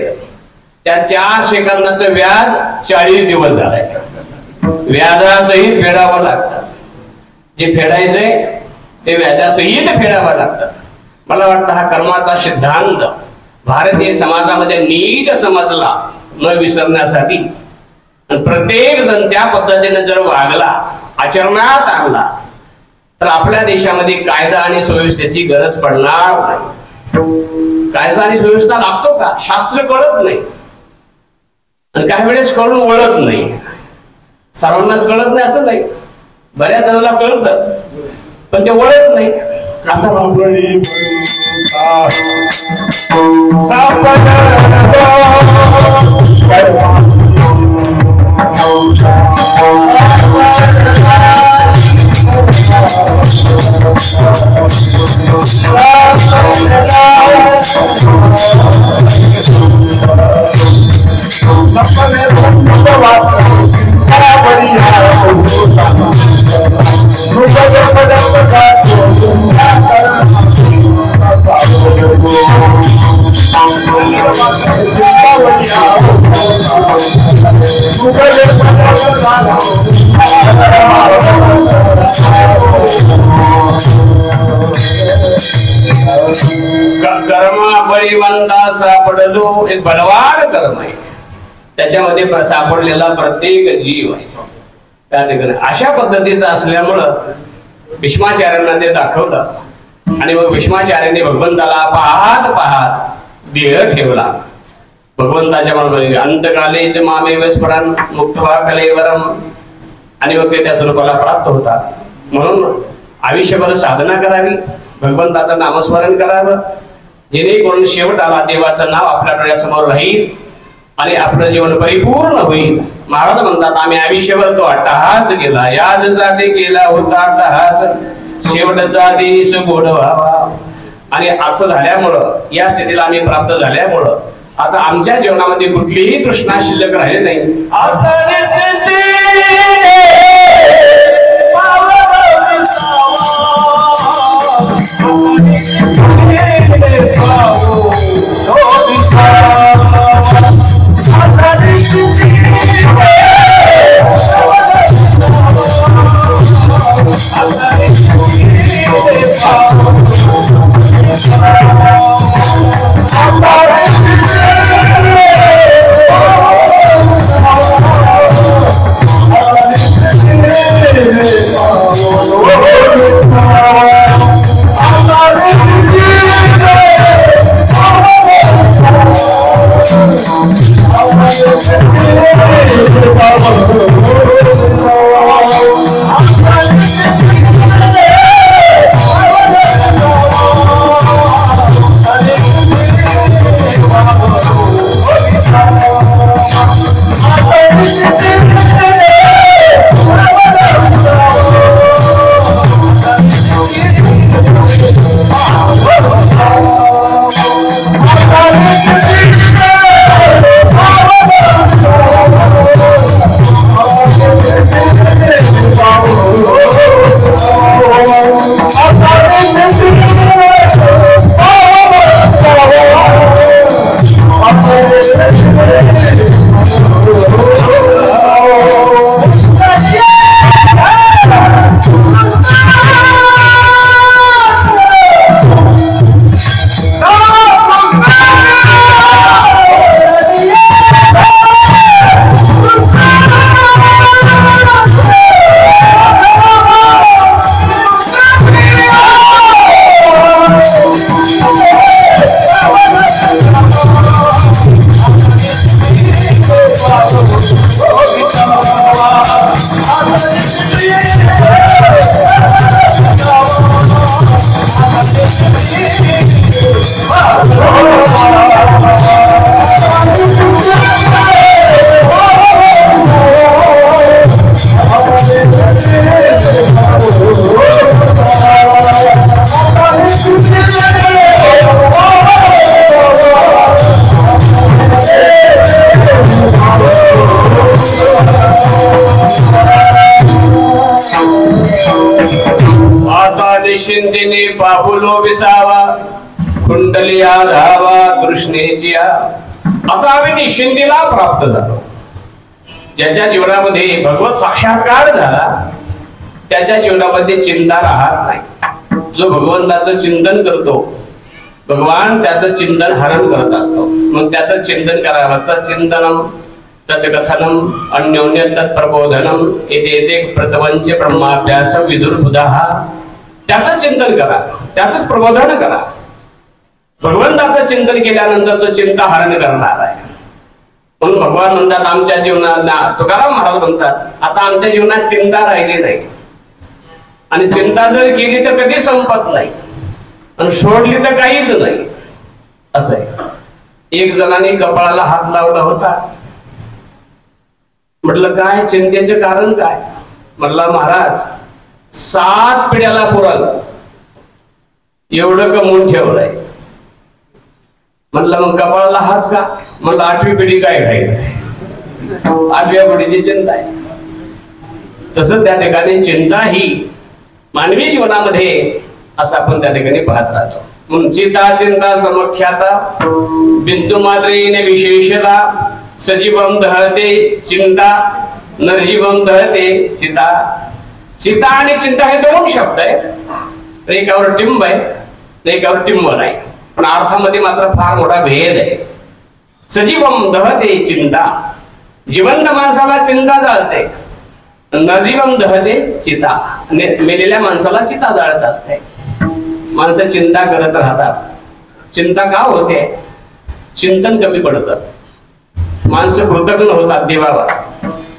त्या 4 सेकंदाचं व्याज 40 दिवस झालंय. व्याजासहित फेडावं लागतं. जे फेडायचंय ते व्याजासहित फेडावं लागतं. मला वाटतं हा कर्माचा सिद्धांत भारतीय समाजामध्ये नीट समजला न विसरण्यासाठी, प्रत्येक जण त्या पद्धतीने जर वागला, आचरणात आणला, तर आपल्या देशामध्ये कायदा आणि सुव्यवस्थेची गरज पडणार नाही. कायदा आणि सुव्यवस्था लागतो का? शास्त्र कळत नाही, आणि काही वेळेस कळून वळत नाही. सर्वांनाच कळत नाही असं नाही, बऱ्याच जणांना कळतं पण ते वळत नाही. कसा सापडलो एक बलवान कर्म आहे, त्याच्यामध्ये सापडलेला प्रत्येक जीव आहे त्या ठिकाणी. अशा पद्धतीचं असल्यामुळं भीष्माचार्यांना ते दाखवलं, आणि मग भीष्माचार्यांनी भगवंताला पाहत पाहत देह ठेवला. भगवंताच्या बरोबर अंतकालेच मामेव स्मरण मुक्त्वा कलेवरम, आणि मग ते त्या स्वरूपाला प्राप्त होतात. म्हणून आयुष्यभर साधना करावी, भगवंताचं नामस्मरण करावं, जेणेकरून शेवटाला देवाचं नाव आपल्या डोळ्यासमोर राहील आणि आपलं जीवन परिपूर्ण होईल. महाराज म्हणतात आम्ही आयुष्यभर तो अट्टहास केला, यासाठी केला होता अट्टहास, शेवटचा दिस गोड व्हावा. आणि असं झाल्यामुळं, या स्थितीला आम्ही प्राप्त झाल्यामुळं आता आमच्या जीवनामध्ये कुठलीही तृष्णा शिल्लक राहिली नाही. आता निश्चिंतीने पाहुलो विसावा कुंडलिया धावा तृष्णेची आता आम्ही निश्चिंतीला प्राप्त झालो. ज्याच्या जीवनामध्ये भगवत साक्षात्कार झाला त्याच्या जीवनामध्ये चिंता राहत नाही. जो भगवंताचं चिंतन करतो भगवान त्याचं चिंतन हरण करत असतो. मग त्याचं चिंतन करावं. तच्चिंतनम तत्कथनम अन्योन्य तत्प्रबोधनम येते प्रतवंच ब्रह्माभ्यास विदुर्बुधः. त्याचं चिंतन करा, त्याचंच प्रबोधन करा. भगवंताचं चिंतन केल्यानंतर तो चिंता हरण करणार आहे. म्हणून भगवान म्हणतात आमच्या जीवनात, तुकाराम महाराज म्हणतात आता आमच्या जीवनात चिंता राहिली नाही. आणि चिंता जर केली तर कधी संपत नाही आणि सोडली तर काहीच नाही असं आहे. एक जणांनी कपाळाला हात लावला होता. म्हटलं काय चिंतेचे कारण काय? म्हटलं महाराज 7 पिढ्याला पुराण एवढं कमवून ठेवलंय. म्हटलं मग कपाळाला हात का? म्हटलं 8वी पिढी काय खाईल, 8व्या पिढीची चिंता आहे. तसं त्या ठिकाणी चिंता ही मानवी जीवनामध्ये असं आपण त्या ठिकाणी पाहत राहतो. म्हणून चिता चिंता समख्याता बिंदू मात्रेने विशेषता सजीवम दहते चिंता निर्जीवम दहते चिता. चिता आणि चिंता हे 2 शब्द आहेत. एकावर टिंब आहे एकावर टिंब नाही, पण अर्थामध्ये मात्र फार मोठा भेद आहे. सजीवम दहते चिंता, जिवंत माणसाला चिंता जाळते. निर्जीवम दहते चिता, मेलेल्या माणसाला चिता जाळत असते. माणसं चिंता करत राहतात. चिंता का होते? चिंतन कमी पडतं. माणसं कृतज्ञ होतात देवावर.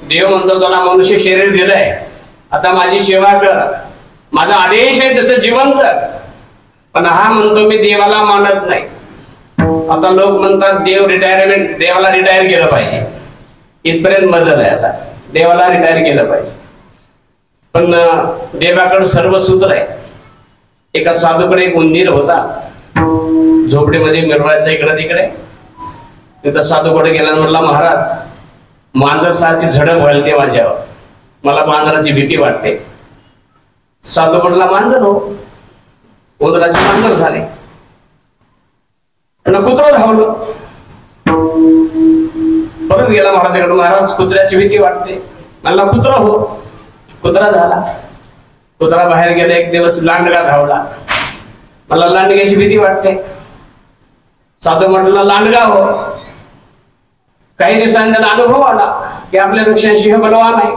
देव म्हणतो तुला मनुष्य शरीर दिलंय, आता माझी सेवा कर, माझा आदेश आहे तसं जीवन जग. पण हा म्हणतो मी देवाला मानत नाही. आता लोक म्हणतात देवाला रिटायर केलं पाहिजे. इथपर्यंत मजल आहे. आता देवाला रिटायर केलं पाहिजे. पण देवाकडे सर्व सूत्र आहे. एका साधूकडे एक उंदीर होता. झोपडीमध्ये मिरवायचा इकडे तिकडे. तिथं साधूकडे गेला, म्हटला महाराज मांजर सारखी झडप घालते माझ्यावर, मला मांजराची भीती वाटते. साधू म्हटला मांजर हो. उंदराची मांजर झाले. कुत्रं धावलं. परत गेला महाराजाकडे, महाराज कुत्र्याची भीती वाटते. मला कुत्रा हो. कुत्रा झाला. कुत्रा बाहेर गेला. एक दिवस लांडगा धावला. मला लांडग्याची भीती वाटते. साधू म्हटलं लांडगा हो. काही दिवसांनी त्याला अनुभव आला की आपल्यापेक्षा सिंह बलवान आहे.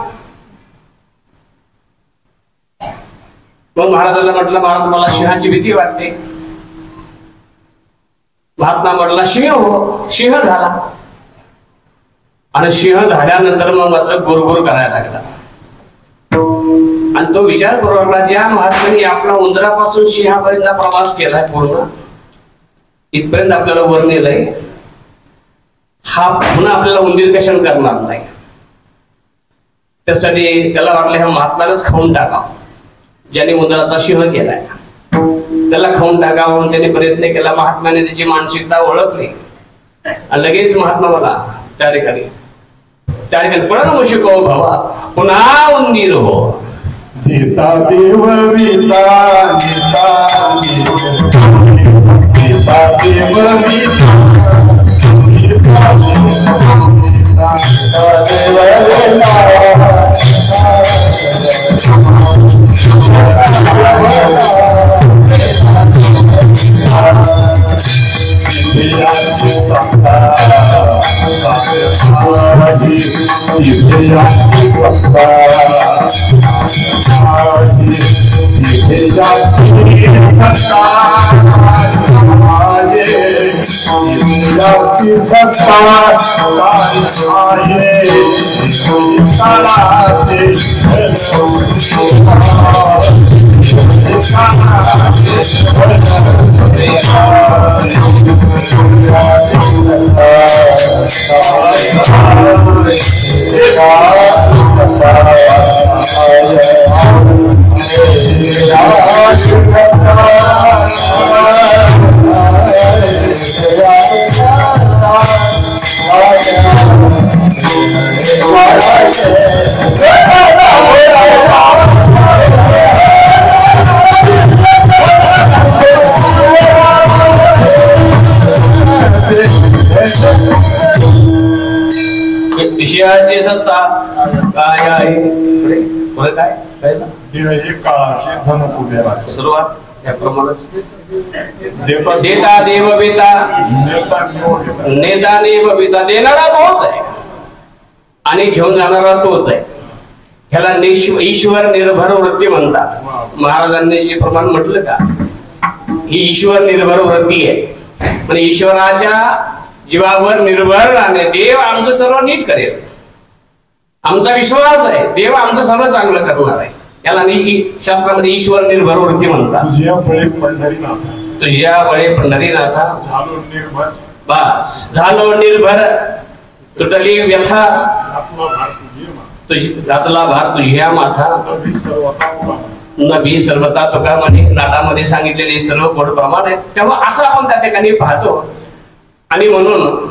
मग महाराजांना म्हटलं महाराज मला सिंहाची भीती वाटते. महात्मा म्हटला सिंह हो. सिंह झाला. आणि सिंह झाल्यानंतर मग मात्र गुरगुर करायला लागला. आणि तो विचार करू लागला ज्या महात्म्याने आपला उंदरापासून सिंहापर्यंत प्रवास केलाय पूर्ण इथपर्यंत आपल्याला वर नेलंय, हा पुन्हा आपल्याला उंदीर कशाने करणार नाही. त्यासाठी त्याला वाटलं ह्या महात्म्यालाच खाऊन टाकावं. ज्याने उंदराचा सिंह केलाय त्याला खाऊन टाकावं म्हणून त्याने प्रयत्न केला. महात्म्याने त्याची मानसिकता ओळखली आणि लगेच महात्मा मला त्या ठिकाणी पण मुशिको भावा पुन्हा उंदीर हो. गीता देव गीता आहे पुढे काय कळलं? देव हे काळाचे धन उभे सुरुवात त्याप्रमाणे देता देव बेता नेता निवड देता. नेता देव बेता देणारा तोच आहे आणि घेऊन जाणारा तोच आहे. ह्याला ईश्वर निर्भर वृत्ती म्हणतात. महाराजांनी जे प्रमाण म्हटलं का ही ईश्वर निर्भर वृत्ती आहे. म्हणजे ईश्वराच्या जीवावर निर्भर राहणे. देव आमचं सर्व नीट करेल, आमचा विश्वास आहे. देव आमचं सर्व चांगलं करणार आहे. याला शास्त्रामध्ये ईश्वर निर्भर वृत्ती म्हणतात. तुझ्या बळे पंढरीनाथा, तुझ्या बळे पंढरीनाथा झालो निर्भर, बस झालो निर्भर, तुटली व्यथा आपला भार तुझी मा, घातला भार तुझ्या माथा, नभी सर्वता उभा. नभी सर्वता तुका म्हणे. नाटामध्ये सांगितलेले सर्व गोड प्रमाण आहे. तेव्हा असं आपण त्या ठिकाणी पाहतो आणि म्हणून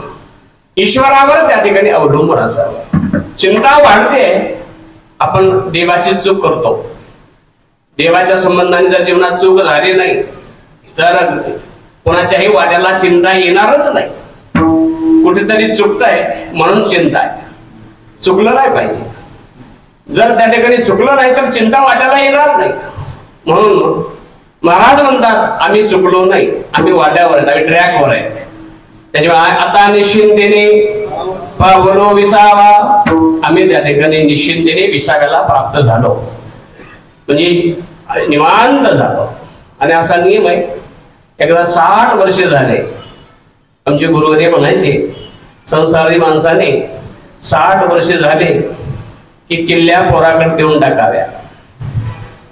ईश्वरावर त्या ठिकाणी अवलंबून असावं. चिंता वाढते, आपण देवाची चूक करतो. देवाच्या संबंधाने जर जीवनात चूक झाली नाही तर कोणाच्याही वाट्याला चिंता येणारच नाही. कुठेतरी चुकतंय म्हणून चिंता आहे. चुकलं नाही पाहिजे. जर त्या ठिकाणी चुकलं नाही तर चिंता वाट्याला येणार नाही. म्हणून महाराज म्हणतात आम्ही चुकलो नाही, आम्ही वाट्यावर आहे, आम्ही ट्रॅकवर आहे. त्याच्यामुळे आता निश्चिंतेने पावलो विसावा, आम्ही त्या ठिकाणी निश्चिंतेने विसाव्याला प्राप्त झालो, म्हणजे निवांत झालो. आणि असा नियम आहे. एकदा 60 वर्ष झाले आमचे गुरुवारी म्हणायचे संसारी माणसाने 60 वर्ष झाले की किल्ल्या पोराकडे देऊन टाकाव्या.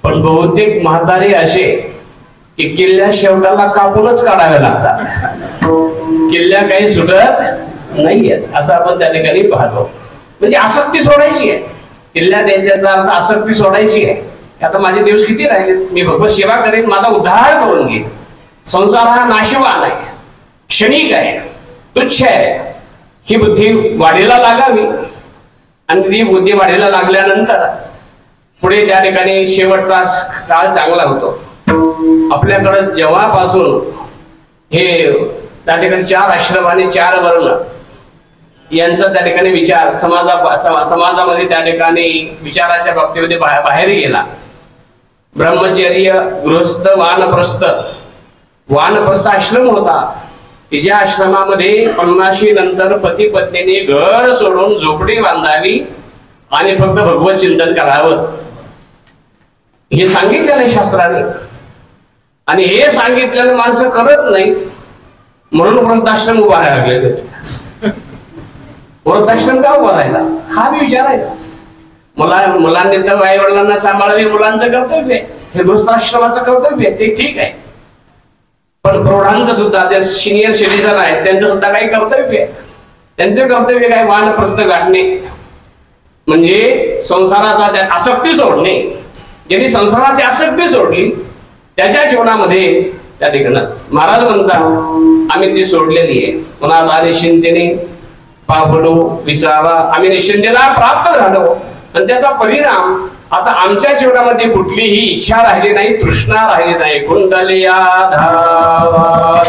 पण बहुतेक म्हातारे असे की किल्ल्या शेवटाला कापूनच काढाव्या लागतात. किल्ल्या काही सुटत नाहीयेत असं आपण त्या ठिकाणी पाहतो. म्हणजे आसक्ती सोडायची आहे. किल्ल्या द्यायचा अर्थ आसक्ती सोडायची आहे. आता माझे दिवस किती राहिले, मी भगवत सेवा करेन, माझा उद्धार करून घेईन. संसार हा नाशवान आहे, क्षणिक आहे, तुच्छ आहे. ही बुद्धी वाढीला लागावी आणि ती बुद्धी वाढीला लागल्यानंतर पुढे त्या ठिकाणी शेवटचा काळ चांगला होतो. आपल्याकडे जेव्हापासून हे त्या ठिकाणी 4 आश्रम आणि 4 वर्ण यांचा त्या ठिकाणी विचार समाजामध्ये त्या ठिकाणी विचाराच्या बाबतीमध्ये बाहेर गेला. ब्रह्मचर्य, गृहस्थ, वानप्रस्थ. वानप्रस्थ आश्रम होता की ज्या आश्रमामध्ये 50 नंतर पती पत्नीने घर सोडून झोपडी बांधावी आणि फक्त भगवत चिंतन करावं हे सांगितलेलं आहे शास्त्राने. आणि हे सांगितलेलं माणसं करत नाहीत म्हणून वृद्धाश्रम उभा राहिला. वृद्धाश्रम का उभा राहिला हा मी विचार आहे. मुलांनी तर आई वडिलांना सांभाळावे मुलांचं कर्तव्य आहे, हे गृहस्थाश्रमाचं कर्तव्य आहे, ते ठीक आहे. पण प्रौढांचं सुद्धा जे सिनियर सिटीजन आहेत त्यांचं सुद्धा काही कर्तव्य आहे. त्यांचे कर्तव्य काय वानप्रस्थ गाठणे म्हणजे संसाराचा त्या आसक्ती सोडणे. ज्यांनी संसाराची आसक्ती सोडली त्याच्या जीवनामध्ये त्या ठिकाणी महाराज म्हणतात आम्ही ती सोडलेली आहे. पुन्हा निश्चिंतेने पावलो विसावा, आम्ही निश्चिंतेला प्राप्त झालो. आणि त्याचा परिणाम आता आमच्या जीवनामध्ये कुठलीही इच्छा राहिली नाही, तृष्णा राहिली नाही. कुंडलिया धावा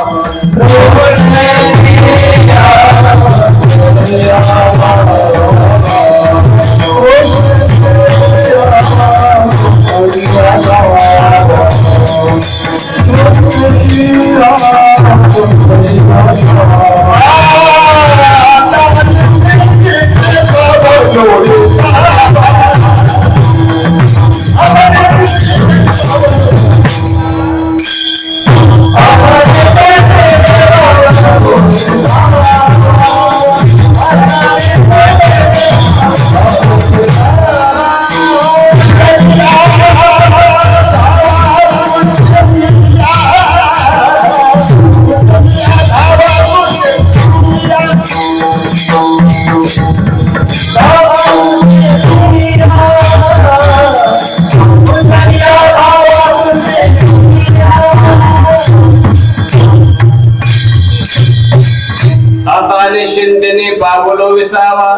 निश्चिंतेने पावलो विसावा,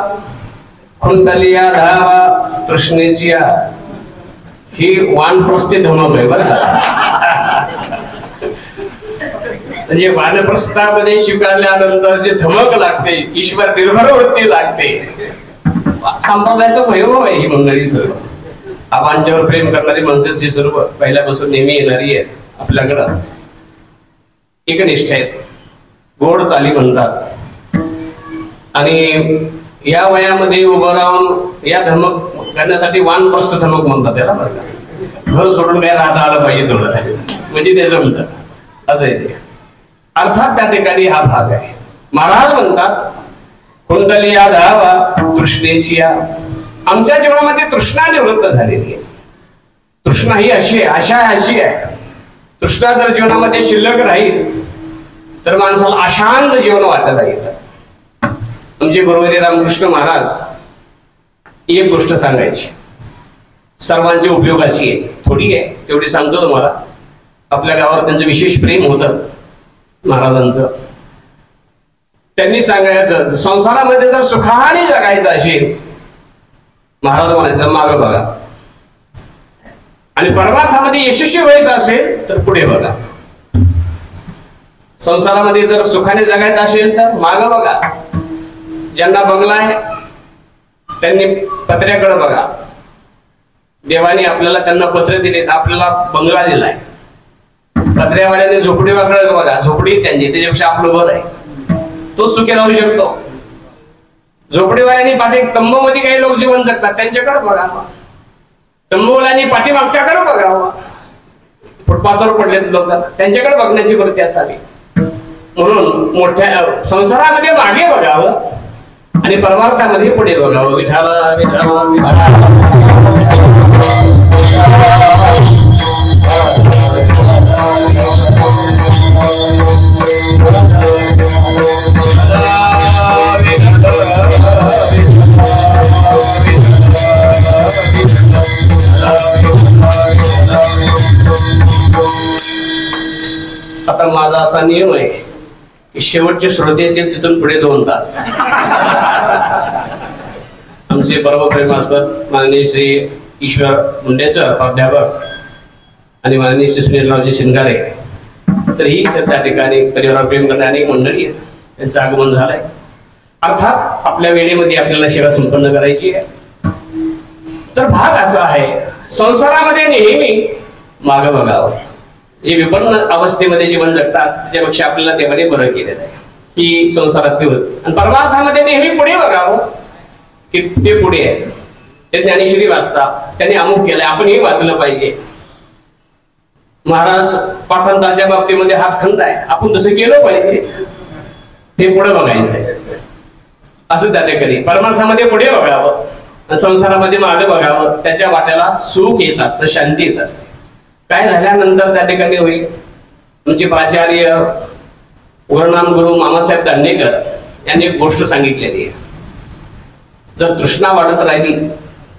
खुंटलिया धावा तृष्णेची. ही वानप्रस्थी धमक आहे बरं. म्हणजे वानप्रस्थामध्ये स्वीकारल्यानंतर जे धमक लागते, ईश्वर निर्भर वृत्ती लागते, संप्रदायाचं वैभव आहे ही मंडळी सर्व. आबांच्यावर प्रेम करणारी माणसाची सर्व पहिल्यापासून नेहमी येणारी आहेत. आपल्याकडं एकनिष्ठ आहेत, गोड चाली म्हणतात. आणि या वयामध्ये उभं राहून या धमक करण्यासाठी वानप्रस्थ धमक म्हणतात त्याला. बरं का, घर सोडून काय राहता आलं पाहिजे थोडं, म्हणजे ते जमतं असं आहे ते. अर्थात त्या ठिकाणी हा भाग आहे. महाराज म्हणतात कुंडली या धावा तृष्णेची या. आमच्या जीवनामध्ये तृष्णा निवृत्त झालेली आहे. तृष्णा ही अशी आहे, आशा अशी आहे. तृष्णा जर जीवनामध्ये शिल्लक राहील तर माणसाला अशांत जीवन वाटायला येतं. आमचे गुरुवारी रामकृष्ण महाराज एक गोष्ट सांगायची, सर्वांची उपयोगाची आहे, थोडी आहे तेवढी सांगतो तुम्हाला. आपल्या गावावर त्यांचं विशेष प्रेम होतं महाराजांचं. त्यांनी सांगायचं, संसारामध्ये जर सुखाने जगायचं असेल, महाराज म्हणायचं मागं बघा. आणि परमार्थामध्ये यशस्वी व्हायचं असेल तर पुढे बघा. संसारामध्ये जर सुखाने जगायचं असेल तर मागं बघा. ज्यांना बंगला आहे त्यांनी पत्र्याकडे बघा. देवाने आपल्याला त्यांना पत्र दिले, आपल्याला बंगला दिलाय. पत्र्यावाल्याने झोपडीवाकडे बघा, झोपडी त्यांची, त्याच्यापेक्षा आपलं बरं आहे, तो सुखी राहू शकतो. झोपडीवाल्यांनी पाठी तंबूमध्ये काही लोक जीवन जगतात, त्यांच्याकडे बघावं. तंबूवाल्यांनी पाठीमागच्याकडे बघावं. फुटपाथवर पडलेले लोक त्यांच्याकडे बघण्याची वृत्ती असावी. म्हणून मोठ्या संसारामध्ये मागे बघावं आणि परमार्थामध्ये पुढे बघावं. विठाला विठाला विठाला. आता माझा असा नियम आहे की शेवटचे श्रोते येतील तिथून पुढे 2 तास. आमचे परम प्रेमास्पद माननीय श्री ईश्वर मुंडेसर प्राध्यापक आणि माननीय श्री सुनीलरावजी शिंगारे, तर ही त्या ठिकाणी परिवारावर प्रेम करणारी अनेक मंडळी आहेत, त्यांचं आगमन झालंय. अर्थात आपल्या वेळेमध्ये आपल्याला सेवा संपन्न करायची आहे. तर भाग असा आहे, संसारामध्ये नेहमी मागं बघावं. जे विपन्न अवस्थेमध्ये जीवन जगतात त्याच्यापेक्षा आपल्याला देवाने बरं केलेलं आहे, ही संसारातली होती. आणि परमार्थामध्ये नेहमी पुढे बघावं की ते पुढे आहेत. ते ज्ञानेश्वरी वाचतात, त्यांनी अमुक केलंय, आपण हे वाचलं पाहिजे. महाराज पाठांतराच्या बाबतीमध्ये हात खंडाय, आपण तसं केलं पाहिजे, ते पुढे बघायचंय. असं त्या ठिकाणी परमार्थामध्ये पुढे बघावं आणि संसारामध्ये मागे बघावं. त्याच्या वाट्याला सुख येत असतं, शांती येत असते. काय झाल्यानंतर त्या ठिकाणी होईल, तुमचे प्राचार्य गुरुनाम गुरु मामासाहेब दांडेकर यांनी एक गोष्ट सांगितलेली आहे. जर तृष्णा वाढत राहिली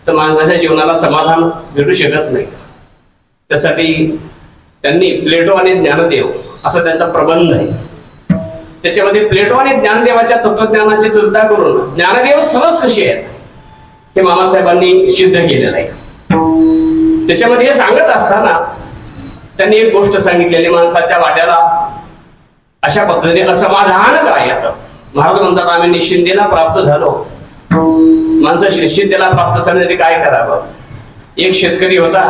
तर माणसाच्या जीवनाला समाधान भेटू शकत नाही. त्यासाठी त्यांनी प्लेटो आणि ज्ञानदेव असा त्यांचा प्रबंध आहे. त्याच्यामध्ये प्लेटो आणि ज्ञानदेवाच्या तत्वज्ञानाची चर्चा करून ज्ञानदेव सरस कसे आहेत हे मामासाहेबांनी सिद्ध केलेलं आहे. त्याच्यामध्ये हे सांगत असताना त्यांनी एक गोष्ट सांगितलेली, माणसाच्या वाट्याला अशा पद्धतीने असमाधान काय येतं. महाराज म्हणतात, आम्ही निश्चिंतेला प्राप्त झालो. माणसं निश्चिंतेला प्राप्त झाल्यासाठी काय करावं. एक शेतकरी होता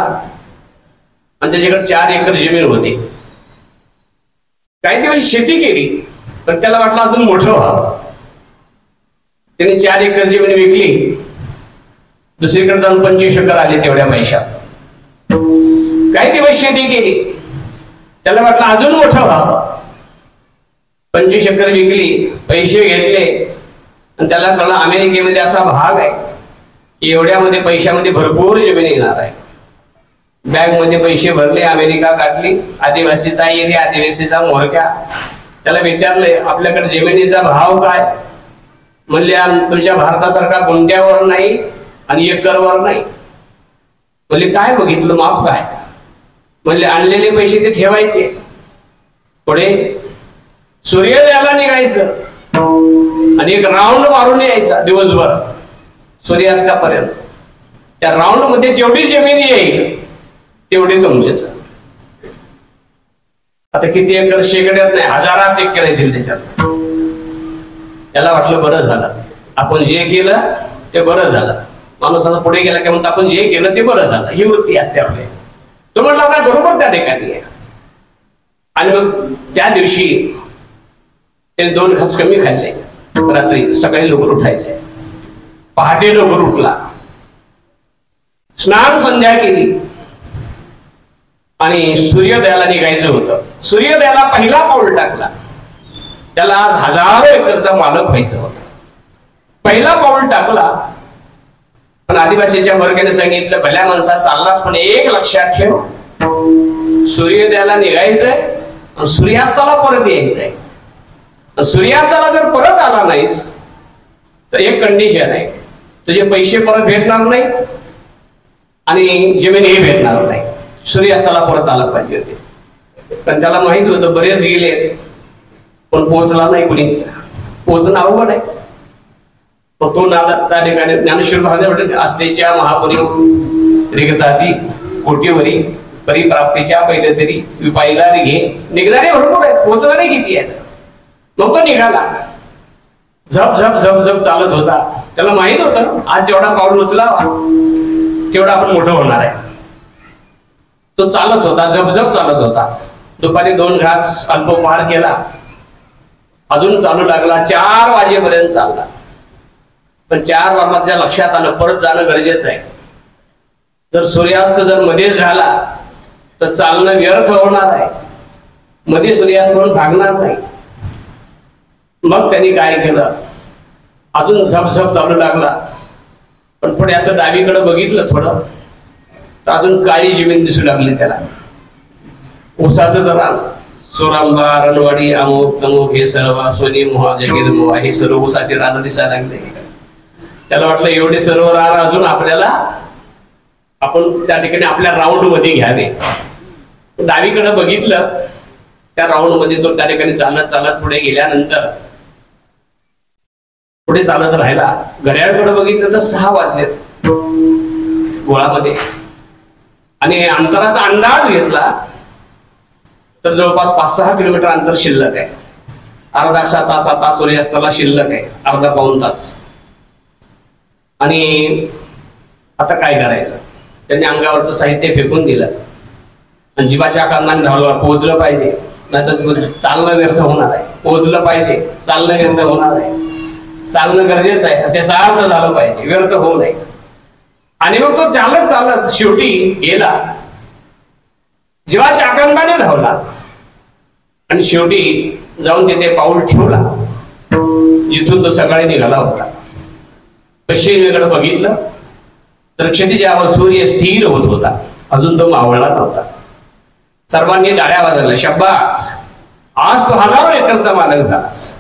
आणि त्याच्याकडे 4 एकर जमीन होती. काही दिवस शेती केली पण त्याला वाटलं अजून मोठं व्हावं. त्याने 4 एकर जमीन विकली. दुसरीकडे जाऊन 25 एकर आले तेवढ्या पैशात. काही दिवस शेती केली, त्याला वाटलं अजून मोठं व्हावं. 25 एकर विकली, पैसे घेतले आणि त्याला कळलं अमेरिकेमध्ये असा भाग आहे की एवढ्यामध्ये पैशामध्ये भरपूर जमीन येणार आहे. बॅग मध्ये पैसे भरले, अमेरिका गाठली. आदिवासीचा एरिया, आदिवासीचा मोहक्या. त्याला विचारले, आपल्याकडे जमिनीचा भाव काय? म्हणले, तुमच्या भारतासारखा गुंठ्यावर नाही आणि एकरवर नाही. म्हणले, काय बघितलं माप काय? म्हणले, आणलेले पैसे ते ठेवायचे, पुढे सूर्योदयाला निघायचं आणि एक राऊंड मारून यायचा दिवसभर सूर्यास्तापर्यंत. त्या राऊंड मध्ये जेवढी जमीन येईल तेवढी तुमचीच. आता किती एकर शेकड्यात नाही, हजारात एकर येतील त्याच्यात. त्याला वाटलं बरं झालं, आपण जे केलं ते बरं झालं. माणूस आता पुढे गेला की म्हणतो आपण जे केलं ते बरं झालं, ही वृत्ती असते आपली. तो म्हटला काय बरोबर त्या ठिकाणी आहे. आणि मग त्या दिवशी ते 2 घास कमी खाल्ले. रात्री सकाळी लवकर उठायचे. पहाटे लवकर उठला, स्नान संध्या केली आणि सूर्योदयाला निघायचं होतं. सूर्योदयाला पहिला पाऊल टाकला. त्याला 1000 एकरचा मालक व्हायचं होतं. पहिला पाऊल टाकला. पण आदिवासीच्या वर्गाने सांगितलं भल्या माणसा चाललास पण एक लक्षात ठेव, सूर्योदयाला निघायचंय आणि सूर्यास्ताला परत यायचंय. सूर्यास्ताला जर परत आला नाहीस तर एक कंडिशन आहे, तुझे पैसे परत भेटणार नाही आणि जमीनही भेटणार नाही. सूर्यास्ताला परत आला पाहिजे होते. पण त्याला माहित होतं बरेच गेले पण पोहोचला नाही कुणीच. पोहोचणं अवघड आहे. मग तो त्या ठिकाणी ज्ञानेश्वर महादेव असतेच्या महापुरी रिगताती कोटीवरी परिप्राप्तीच्या पहिले तरी विपाईला घे. निघणारे भरपूर आहेत, पोहोचणारे किती आहेत. मग तो निघाला. झप झप झप झप चालत होता. त्याला माहित होतं आज जेवढा पाऊल उचलावा तेवढा आपण मोठं होणार आहे. तो चालत होता, झप झप चालत होता. दुपारी 2 घास अल्पोपहार केला. अजून चालू लागला. 4 वाजेपर्यंत चालला. पण 4 वाजता त्याच्या लक्षात आलं परत जाणं गरजेचं आहे. जर सूर्यास्त जर मध्येच झाला तर चालणं व्यर्थ होणार आहे. मध्ये सूर्यास्त होऊन भागणार नाही. मग त्यांनी काय केलं, अजून झपझप चालू लागला. पण पुढे असं डावीकडे बघितलं थोडं तर अजून काळी जमीन दिसू लागली त्याला. ऊसाचं जरा चोरांबा रणवाडी अमुक तमुक हे सर्व सोनी मोहा जगीर मोहा हे सर्व ऊसाचे रान दिसायला लागले. त्याला वाटलं एवढे सर्व रान अजून आपल्याला आपण त्या ठिकाणी आपल्या राऊंड मध्ये घ्यावे. डावीकडे बघितलं. त्या राऊंड मध्ये तो त्या ठिकाणी चालत चालत पुढे गेल्यानंतर पुढे चालत राहिला. घड्याळकडे बघितलं तर 6 वाजलेत गोळामध्ये. आणि अंतराचा अंदाज घेतला तर जवळपास 5-6 किलोमीटर अंतर शिल्लक आहे. अर्धा तास आता सूर्यास्ताला शिल्लक आहे, अर्धा पाऊण तास. आणि आता काय करायचं. त्यांनी अंगावरचं साहित्य फेकून दिलं आणि जीवाच्या कांदाने धावला. पोहोचलं पाहिजे नाहीतर चालणं व्यर्थ होणार आहे. पोहोचलं पाहिजे, चालणं व्यर्थ होणार आहे. चालणं गरजेचं आहे, ते सार्थ झालं पाहिजे, व्यर्थ होऊ नये. आणि मग तो चालत चालत शेवटी गेला. जीवाच्या आकांताने धावला आणि शेवटी जाऊन तिथे पाऊल ठेवला जिथून तो सकाळी निघाला होता. पश्चिमेकडे बघितलं तर क्षितिजावर सूर्य स्थिर होत होता. अजून तो मावळला नव्हता. सर्वांनी टाळ्या वाजवल्या. शब्बास, आज तो 1000 एकरचा मालक झालास,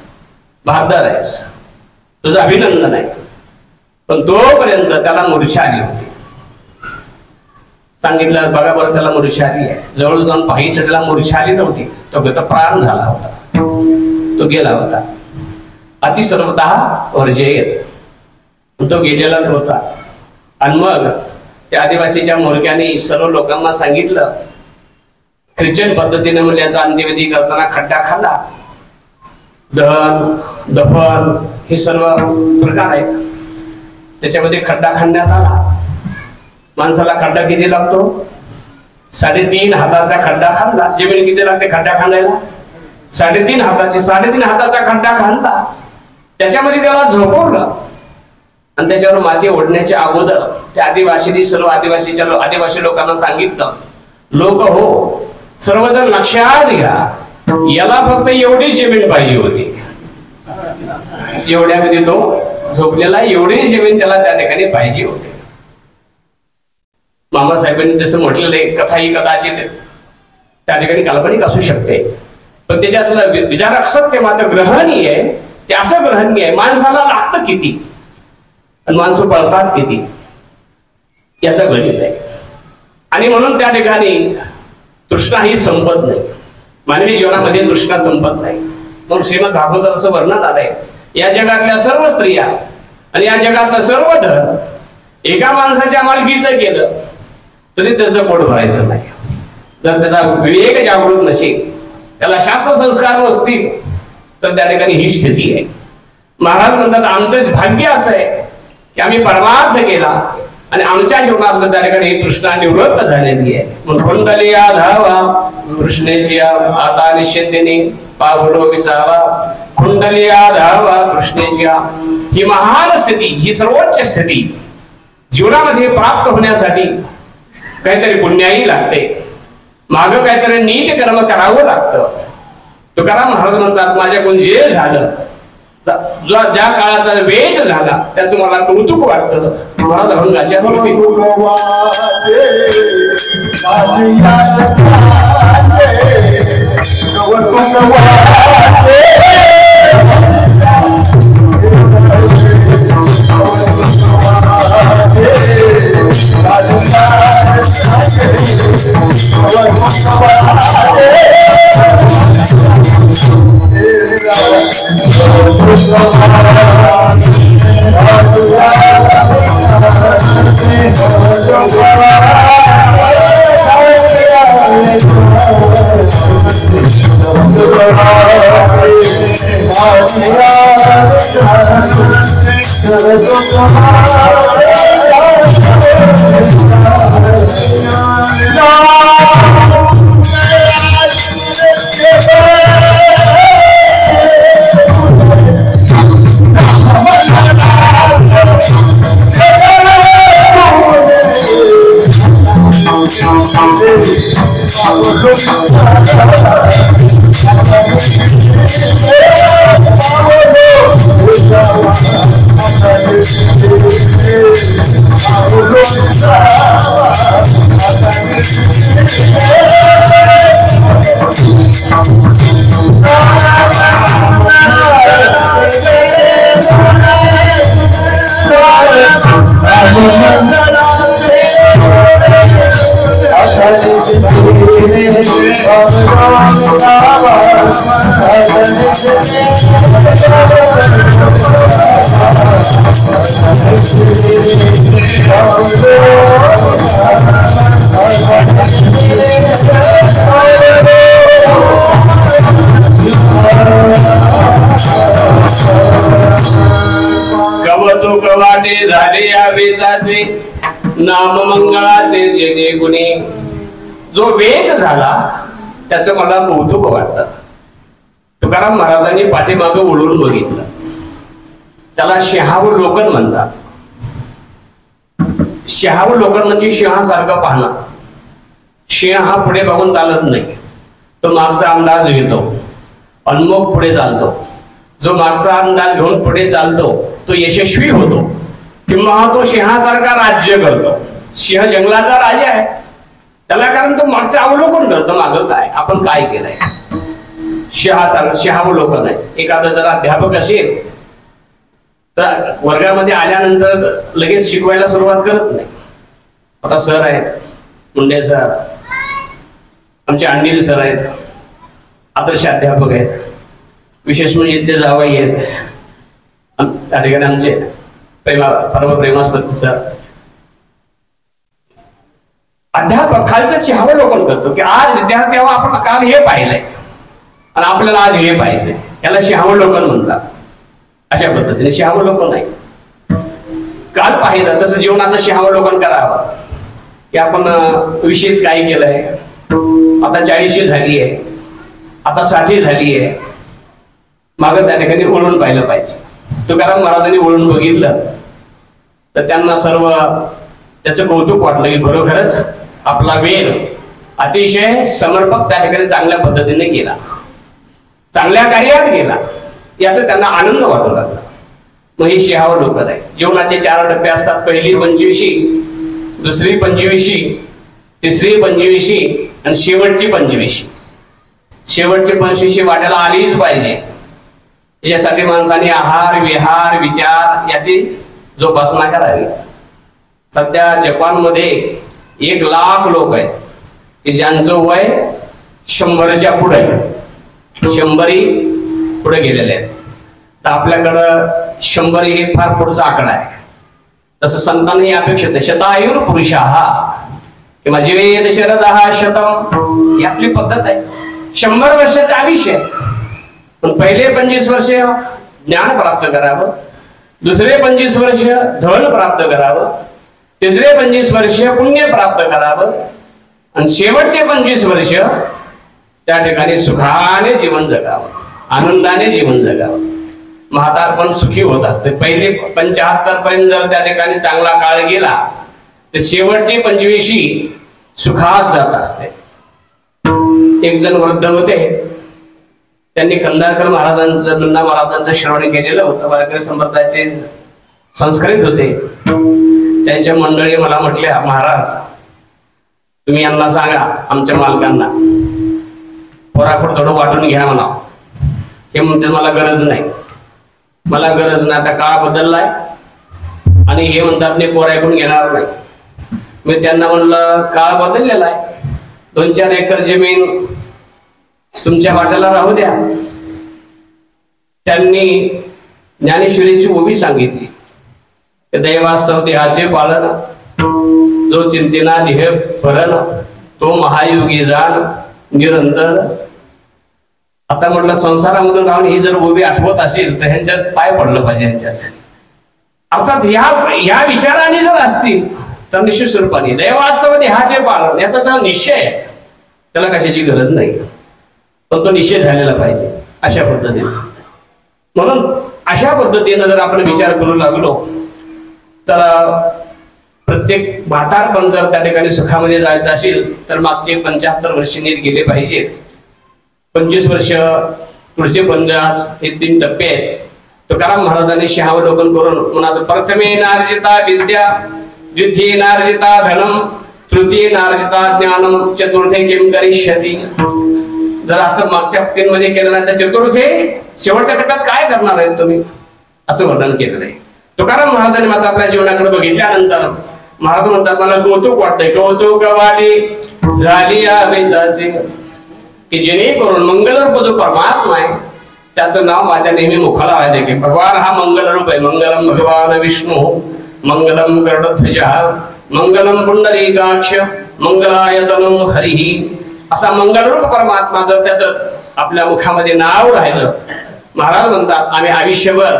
बहादर आहेस, तुझं अभिनंदन आहे. पण तोपर्यंत त्याला मूर्छा आली होती. सांगितलं बघा बरं त्याला मूर्छा आली आहे. जवळ जाऊन पाहिलं त्याला मूर्छा आली नव्हती. तो गतप्राण झाला होता, तो गेला होता. अतिसर्वतः वर्जेत तो गेलेला नव्हता. आणि मग त्या आदिवासीच्या मोरक्याने सर्व लोकांना सांगितलं ख्रिश्चन पद्धतीने मुलाचा अंत्यविधी करताना खड्डा खाल्ला. दहन दफन हे सर्व प्रकार आहेत. त्याच्यामध्ये खड्डा खणण्यात आला. माणसाला खड्डा किती लागतो? 3.5 हाताचा खड्डा खाल्ला. जमीन किती लागते खड्डा खांदायला? 3.5 हाताची. 3.5 हाताचा खड्डा खांदा. त्याच्यामध्ये त्याला झोपवलं आणि त्याच्यावर माती ओढण्याच्या अगोदर त्या आदिवासींनी सर्व आदिवासी लोकांना सांगितलं, लोक हो सर्वजण लक्षात घ्या, याला फक्त एवढीच जमीन पाहिजे होती. जेवढ्यामध्ये तो झोपलेला एवढीच जमीन त्याला त्या ठिकाणी पाहिजे होती. मामासाहेबांनी जसं म्हटलेलं आहे, कथा ही कदाचित त्या ठिकाणी काल्पनिक असू शकते पण त्याच्यातलं विदारक सत्य मात्र ग्रहणीय आहे. ते असं ग्रहणीय आहे, माणसाला लागतं किती आणि माणसं पळतात किती याचं गणित आहे. आणि म्हणून त्या ठिकाणी तृष्णा ही संपत नाही. मानवी जीवनामध्ये तृष्णा संपत नाही. म्हणून श्रीमद भागवतात असं वर्णन आलंय, या जगातल्या सर्व स्त्रिया आणि या जगातलं सर्व धन एका माणसाच्या मालकीचं केलं तरी त्याचं पोट भरायचं नाही. जर त्याचा विवेक जागृत नसेल, त्याला शास्त्र संस्कार नसतील तर त्या ठिकाणी ही स्थिती आहे. महाराज म्हणतात आमचंच भाग्य असं आहे की आम्ही परमार्थ केला आणि आमच्या जीवनात त्या ठिकाणी ही तृष्णा निवृत्त झालेली आहे. म्हणून कुंडली धावा कृष्णेची आता निश्चितीने पावलो विसावा. कुंडली धावा कृष्णेची ही महान स्थिती, ही सर्वोच्च स्थिती जीवनामध्ये प्राप्त होण्यासाठी काहीतरी पुण्याही लागते, माग काहीतरी नीट कर्म करावं लागतं. तुकाराम महाराज म्हणतात माझ्याकडून जे झालं, ज्या काळाचा वेश झाला त्याचं मला कौतुक वाटतं. महाराज अभंगाच्या कवतुक वाटे झाले या वेचाचे नाम मंगळाचे जेणे गुणे. जो वेच झाला त्याचं मला कौतुक वाटतं. तुकाराम महाराजांनी पाठीमागं वळून बघितलं. त्याला शहावलोकन म्हणतात. शहावलोकन म्हणजे सिंहासारखं पाहणं. सिंह हा पुढे बघून चालत नाही, तो मागचा अंदाज घेतो आणि मग पुढे चालतो. जो मागचा अंदाज घेऊन पुढे चालतो तो यशस्वी होतो किंवा तो सिंहासारखा राज्य करतो. सिंह जंगलाचा राजा आहे, त्याला कारण तो मागचं अवलोकन करतो, मागं काय आपण काय केलंय. सिंहावलोकन आहे. एखादा जर अध्यापक असेल तर वर्गामध्ये आल्यानंतर लगेच शिकवायला सुरुवात करत नाही. आता सर आहेत, मुंडे सर, आमचे अंडील सर आहेत, आदर्श अध्यापक आहेत, विशेष म्हणजे इथले जावई आहेत, त्या ठिकाणी आमचे परमप्रेमास्पद सर. अध्यापक खालचं सिंहावलोकन करतो की आज विद्यार्थ्यावर आपण काल हे पाहिलंय आणि आपल्याला आज हे पाहिजे, याला सिंहावलोकन म्हणतात. अशा पद्धतीने सिंहावलोकन आहे. काल पाहिलं तसं जीवनाचं सिंहावलोकन करावं की आपण विषयीत काय केलंय. आता 40 झाली आहे, आता 60 झाली आहे, मागं त्या ठिकाणी वळून पाहिलं पाहिजे. तुकाराम महाराजांनी वळून बघितलं तर त्यांना सर्व त्याचं कौतुक वाटलं की खरोखरच आपला वेळ अतिशय समर्पक त्या ठिकाणी चांगल्या पद्धतीने केला, चांगल्या कार्यात गेला, याचा त्यांना आनंद वाटू लागला. मग ही सिंहावलोकन आहे. जीवनाचे 4 टप्पे असतात. पहिली 25शी, दुसरी 25शी, तिसरी 25शी आणि शेवटची 25शी. शेवटची 25शी वाट्याला आलीच पाहिजे. यासाठी माणसाने आहार, विहार, विचार याची जोपासना करावी. सध्या जपानमध्ये 1 लाख लोक आहेत की ज्यांचं वय 100च्या पुढे, 100 पुढे गेलेले आहेत. तर आपल्याकडं 100 हे फार पुढचा आकडा आहे. तसं संतांनी अपेक्षित आहे शतायुर पुरुषाः किंवा जीवेत शरदः शतम, ही आपली पद्धत आहे. 100 वर्षाचं आयुष्य आहे. पण पहिले 25 वर्ष ज्ञान प्राप्त करावं, दुसरे 25 वर्ष धन प्राप्त करावं, तिसरे 25 वर्ष पुण्य प्राप्त करावं आणि शेवटचे 25 वर्ष त्या ठिकाणी सुखाने जीवन जगावं, आनंदाने जीवन जगावं. म्हातारपण सुखी होत असते. पहिले 75 पर्यंत जर त्या ठिकाणी चांगला काळ गेला तर शेवटची 25 सुखात जात असते. एक जण वृद्ध होते, त्यांनी खंडारकर महाराजांचं, मुन्ना महाराजांचं श्रवण केलेलं होतं. वारकरी संप्रदायाचे संस्कृत होते. त्यांच्या मंडळी मला म्हटल्या, महाराज तुम्ही यांना सांगा, आमच्या मालकांना पोराखोड थोडं वाटून घ्या म्हणा. हे म्हणते मला गरज नाही, मला गरज नाही, आता काळ बदललाय आणि हे म्हणतात मी पोराकडून घेणार नाही. मी त्यांना म्हणलं काळ बदललेला आहे, 2-4 एकर जमीन तुमच्या वाट्याला राहू द्या. त्यांनी ज्ञानेश्वरीची ओवी सांगितली, दैवास्तव देहाचे पालन, जो चिंतेना देह भरण, तो महायोगी जाण निरंतर. आता म्हटलं संसारामधून राहून ही जर उभी आठवत असेल तर ह्यांच्यात पाय पडलं पाहिजे. ह्यांच्याच अर्थात ह्या विचाराने जर असतील तर निश्चित स्वरूपाने दैवास्तव देहाचे पालन याचा जो निश्चय आहे त्याला कशाची गरज नाही, पण तो निश्चय झालेला पाहिजे अशा पद्धतीने. म्हणून अशा पद्धतीने जर आपण विचार करू लागलो तर प्रत्येक म्हातारपण जर त्या ठिकाणी सुखामध्ये जायचं असेल तर मागचे 75 वर्ष नीट गेले पाहिजेत. 25 वर्ष पुढचे 50 हे 3 टप्पे आहेत. तुकाराम महाराजांनी शहावलोकन करून कुणाचं प्रथमे नार्जिता विद्या, द्वितीय नार्जिता धनम, तृतीय नार्जिता ज्ञानम, चतुर्थे किम करिष्यति. जर असं मागच्या 3 मध्ये केलं नाही तर चतुर्थे शेवटच्या टप्प्यात काय करणार आहेत तुम्ही असं वर्णन केलेलं आहे. तुकाराम महाराजांनी मात्र आपल्या जीवनाकडे बघितल्यानंतर महाराज म्हणतात मला कौतुक वाटतंय, कौतुक वाटे झाली आवेचाचे, की जेणेकरून मंगलरूप जो परमात्मा आहे त्याचं नाव माझ्या नेहमी मुखाला आहे की भगवान हा मंगल रूप आहे. मंगलम भगवान विष्णू, मंगलम गरुडध्वज, मंगलम पुंडरीकाक्ष, मंगलायतनम हरिही. असा मंगलरूप परमात्मा जर त्याचं आपल्या मुखामध्ये नाव राहिलं, महाराज म्हणतात आम्ही आयुष्यभर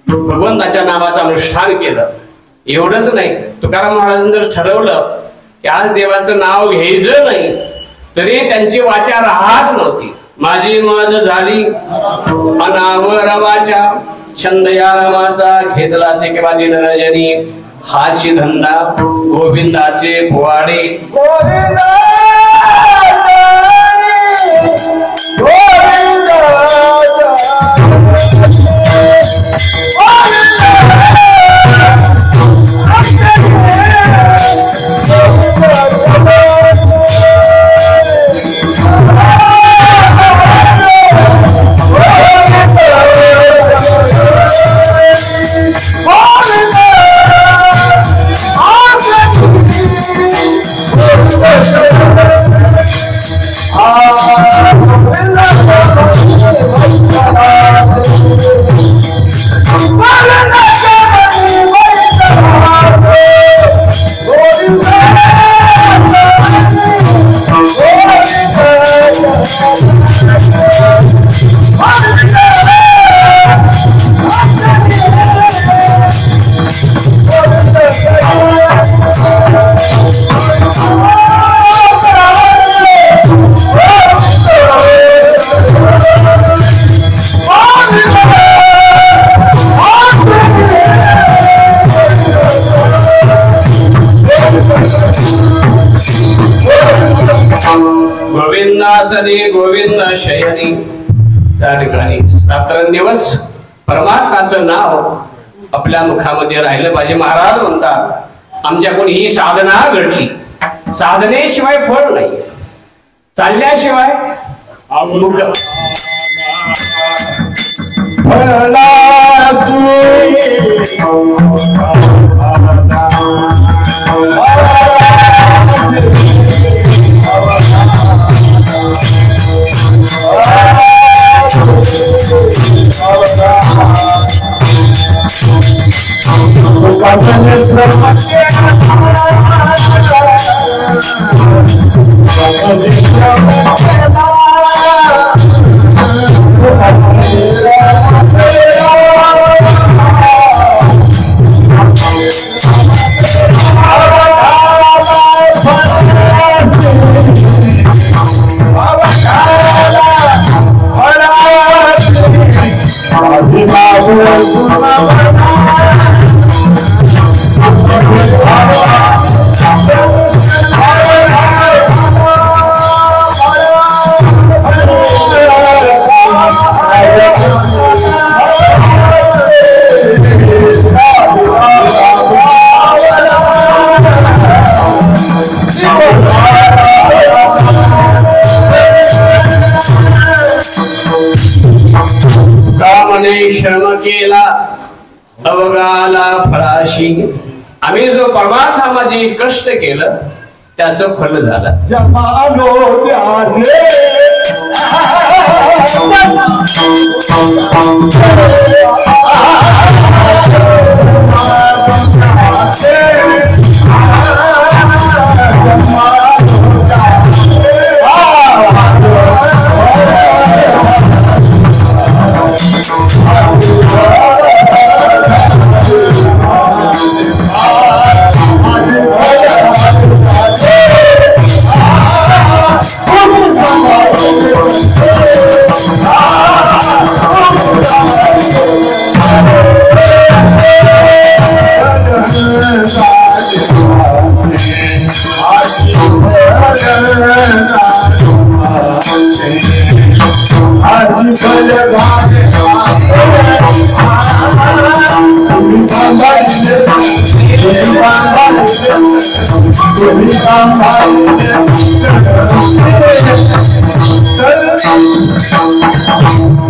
भगवंताच्या नावाचं अनुष्ठान केलं. एवढंच नाही, तुकाराम महाराजांनी जर ठरवलं की आज देवाचं नाव घ्यायचं नाही तरी त्यांची वाचा राहत नव्हती. माझी मज झाली अनावर वाचा, छंद या रामाचा घेतला असे किंवा दिनरजनी, हाची धंदा गोविंदाचे पोवाडे. गोविंदासनी गोविंद शयनी. त्या ठिकाणी रात्रंदिवस परमात्म्याचं नाव आपल्या मुखामध्ये राहिलं पाहिजे. महाराज म्हणतात आमच्याकडून ही साधना घडली, साधनेशिवाय फळ नाही, चालल्याशिवाय कष्ट केलं त्याचं फल झालं. जमालो त्याचे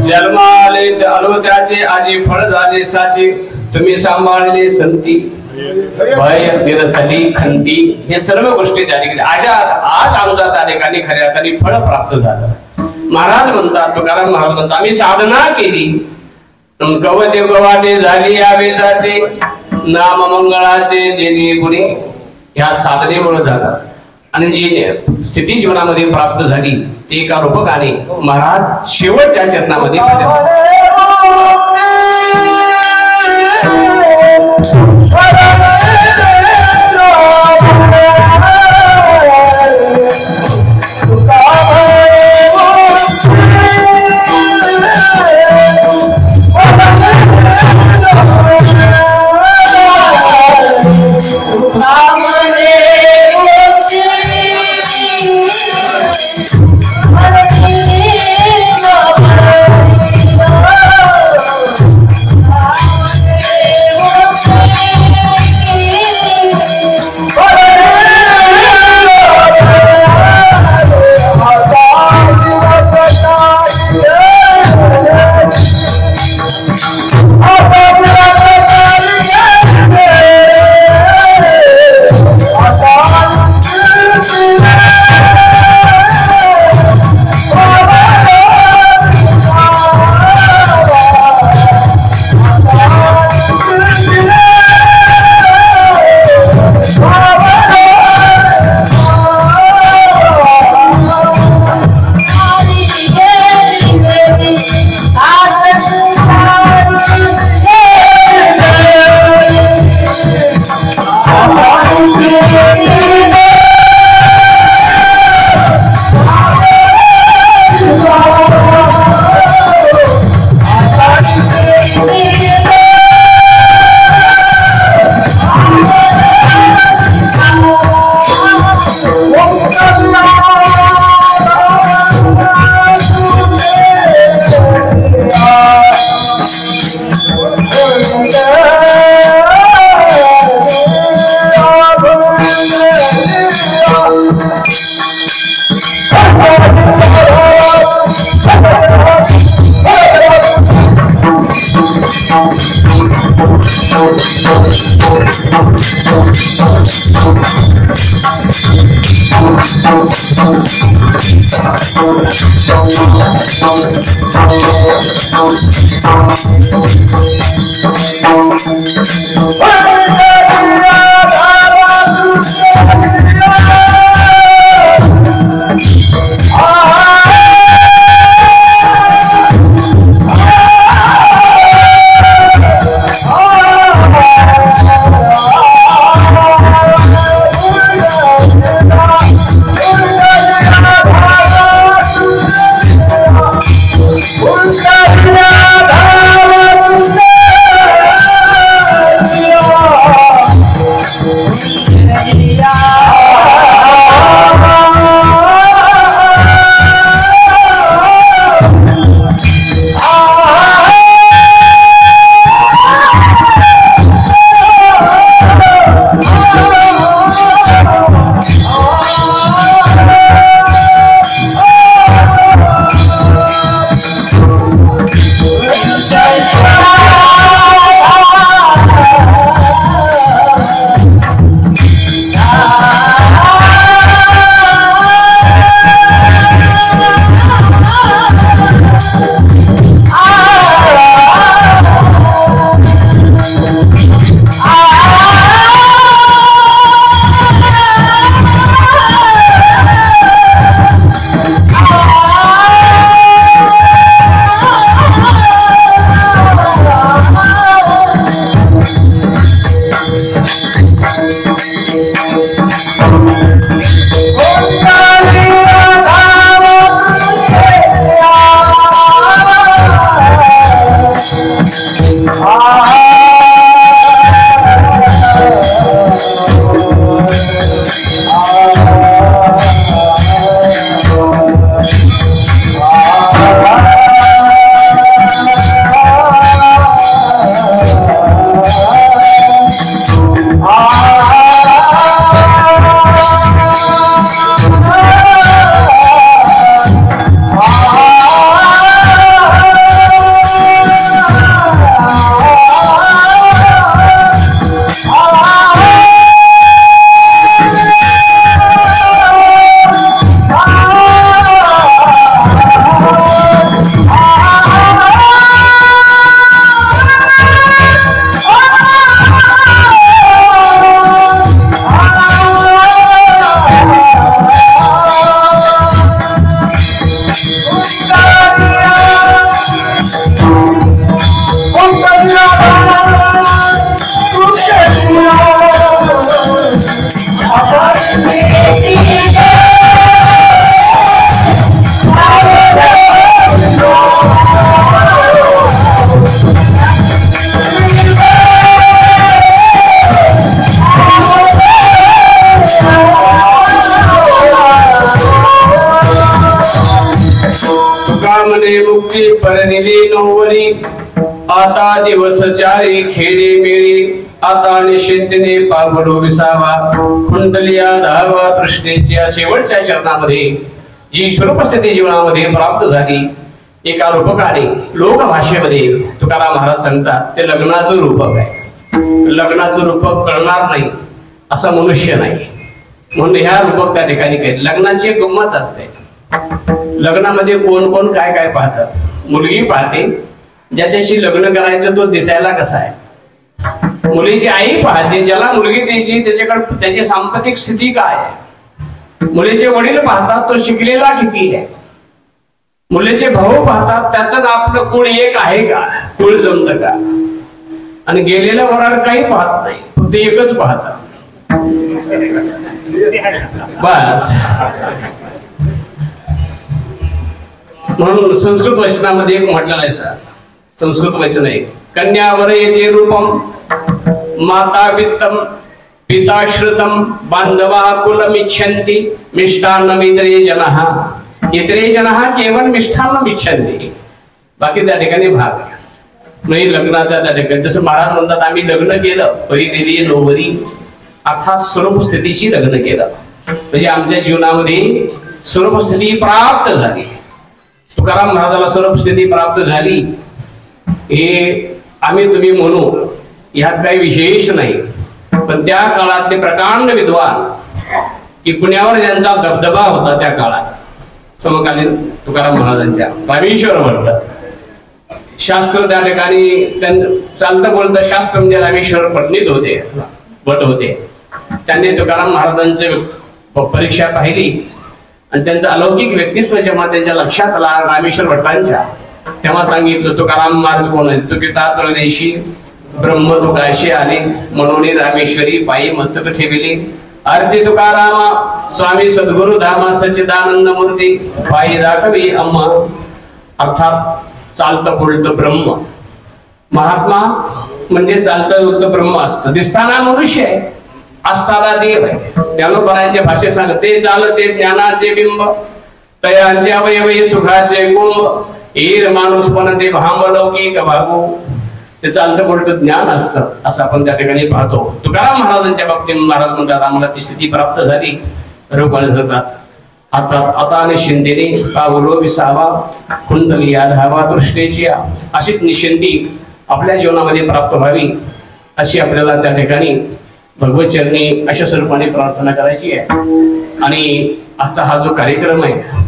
जन्माले आलो त्याचे आजी फळ झाले साचे तुम्ही सांभाळले संती भय निरसली खंती हे सर्व गोष्टी त्या ठिकाणी आज आमचा त्या ठिकाणी खऱ्या अर्थाने फळ प्राप्त झालं. महाराज म्हणतात तुकाराम महाराज म्हणतात आम्ही साधना केली गवते गवाटे झाली या वेचाचे नाम मंगळाचे जे गुणे ह्या साधनेमुळे झालं आणि जी स्थिती जीवनामध्ये प्राप्त झाली ते एका रूपकाने महाराज शेवटच्या चरणामध्ये मुक्ती परनिली नोवरी आता दिवस चारी खेडी मेळी आता निश्चिंतने पावलो विसावा कुंडलिया धावा तृष्णेच्या शेवटच्या चरणामध्ये जी स्वरूपस्थिती जीवनामध्ये प्राप्त झाली एका रूपकाने लोकभाषेमध्ये तुकाराम महाराज सांगतात ते लग्नाचं रूपक आहे। लग्नाचं रूपक कळणार नाही असा मनुष्य नाही म्हणून ह्या रूपक त्या ठिकाणी काही लग्नाची एक गंमत असते। लग्नामध्ये कोण कोण काय काय पाहतात। मुलगी पाहते ज्याच्याशी लग्न करायचं तो दिसायला कसा आहे। मुलीची आई पाहते ज्याला मुलगी द्यायची त्याच्याकडे त्याची सांपत्तिक स्थिती काय आहे। मुलीचे वडील पाहतात तो शिकलेला किती आहे। मुलीचे भाऊ पाहतात त्याचं आपलं कुळ एक आहे का, कुळ जमतं का। आणि गेलेला वराड काही पाहत नाही फक्त एकच पाहतात बस। म्हणून संस्कृत वचनामध्ये एक म्हटलेलं आहे सर, संस्कृत वचन आहे कन्यावर येते रूपम माता वित्तम पिता श्रुतम बांधवा कुलमिच्छन्ति मिष्टान्नम इतरे जनः। इतरे जनः केवळ मिष्टान्नम इच्छन्ति, बाकी त्या ठिकाणी भाग नाही लग्नाचा। त्या ठिकाणी जसं महाराज म्हणतात आम्ही लग्न केलं परिदेवी नोवरी अर्थात स्वरूप स्थितीशी लग्न केलं म्हणजे आमच्या जीवनामध्ये स्वरूप स्थिती प्राप्त झाली। तुकाराम महाराजाला स्वरूप स्थिती प्राप्त झाली हे आम्ही तुम्ही म्हणू यात काही विशेष नाही। पण त्या काळातले प्रकांड विद्वान की पुण्यावर ज्यांचा दबदबा होता त्या काळात समकालीन तुकाराम महाराजांच्या रामेश्वर भट्ट शास्त्र त्या ठिकाणी चालतं बोलतं शास्त्र म्हणजे रामेश्वर पंडित होते भट होते। त्यांनी तुकाराम महाराजांची परीक्षा पाहिली आणि त्यांचं अलौकिक व्यक्तित्व जेव्हा त्यांच्या लक्षात आला रामेश्वर भट्टांच्या तेव्हा सांगितलं तुकाराम महाराज कोण आहे। तुकिता त्रदेशी ब्रह्म तुकाशी आले म्हणून रामेश्वरी पायी मस्तक ठेविले आरती तुकारामा स्वामी सद्गुरु धामा सच्चिदानंद मूर्ती पायी दाखवी अम्मा। अर्थात चालतं बोलतं ब्रह्म महात्मा म्हणजे चालतं बोलतं ब्रह्म असतं। दिसताना मनुष्य आहे असताना देव आहे। ज्ञानोबरांच्या भाषेत सांगते चालते ज्ञानाचे बिंब तयांचे अवयवे सुखाचे कुंभ ईर माणूस पण ते भांबलौकिक भागू ते चालतं बोलतं ज्ञान असतं असं आपण त्या ठिकाणी पाहतो। तुकाराम महाराजांच्या बाबतीत महाराज म्हणतात आम्हाला ती स्थिती प्राप्त झाली रूपाने जातात आता निश्चिंतीने पावलो विसावा कुंडलिया धावा तृष्णेची अशीच निश्चिंती आपल्या जीवनामध्ये प्राप्त व्हावी अशी आपल्याला त्या ठिकाणी भगवत चरणी अशा स्वरूपाने प्रार्थना करायची आहे। आणि आजचा हा जो कार्यक्रम आहे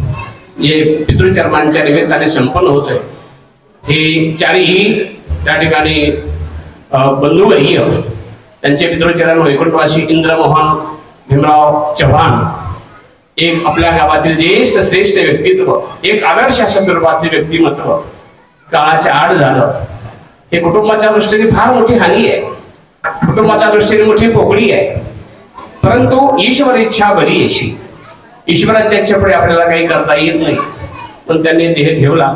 जे पितृचर्मांच्या निमित्ताने संपन्न होत आहे हे चारही त्या ठिकाणी बंधुवर्य त्यांचे पितृचरण वैकुंठवासी इंद्रमोहन भीमराव चव्हाण एक आपल्या गावातील ज्येष्ठ श्रेष्ठ व्यक्तित्व एक आदर्श अशा स्वरूपाचे व्यक्तिमत्व काळाच्या आड झालं हे कुटुंबाच्या दृष्टीने फार मोठी हानी आहे। कुटुंबाच्या दृष्टीने मोठी पोकळी आहे परंतु ईश्वर इच्छा बरी अशी ईश्वराच्या इच्छेपुढे आपल्याला काही करता येत नाही, पण त्यांनी देह ठेवला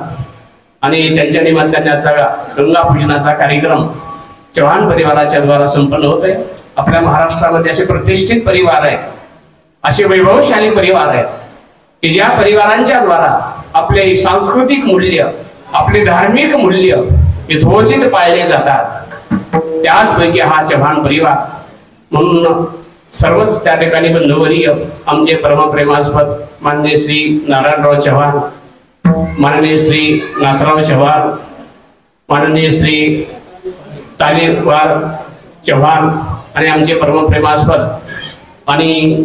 आणि त्यांच्या निमित्ताने गंगा पूजनाचा कार्यक्रम चव्हाण परिवाराच्या द्वारा संपन्न होतोय। आपल्या महाराष्ट्रामध्ये असे प्रतिष्ठित परिवार आहेत, असे वैभवशाली परिवार आहेत की ज्या परिवारांच्या द्वारा आपले सांस्कृतिक मूल्य, आपले धार्मिक मूल्य यथोचित पाळले जातात। त्याचपैकी हा चव्हाण परिवार, म्हणून सर्वच त्या ठिकाणी बंधुवर्य, आमचे परमप्रेमास्पद माननीय श्री नारायणराव चव्हाण, माननीय श्री नाथराव चव्हाण, माननीय श्री तालेवार चव्हाण आणि आमचे परमप्रेमास्पद आणि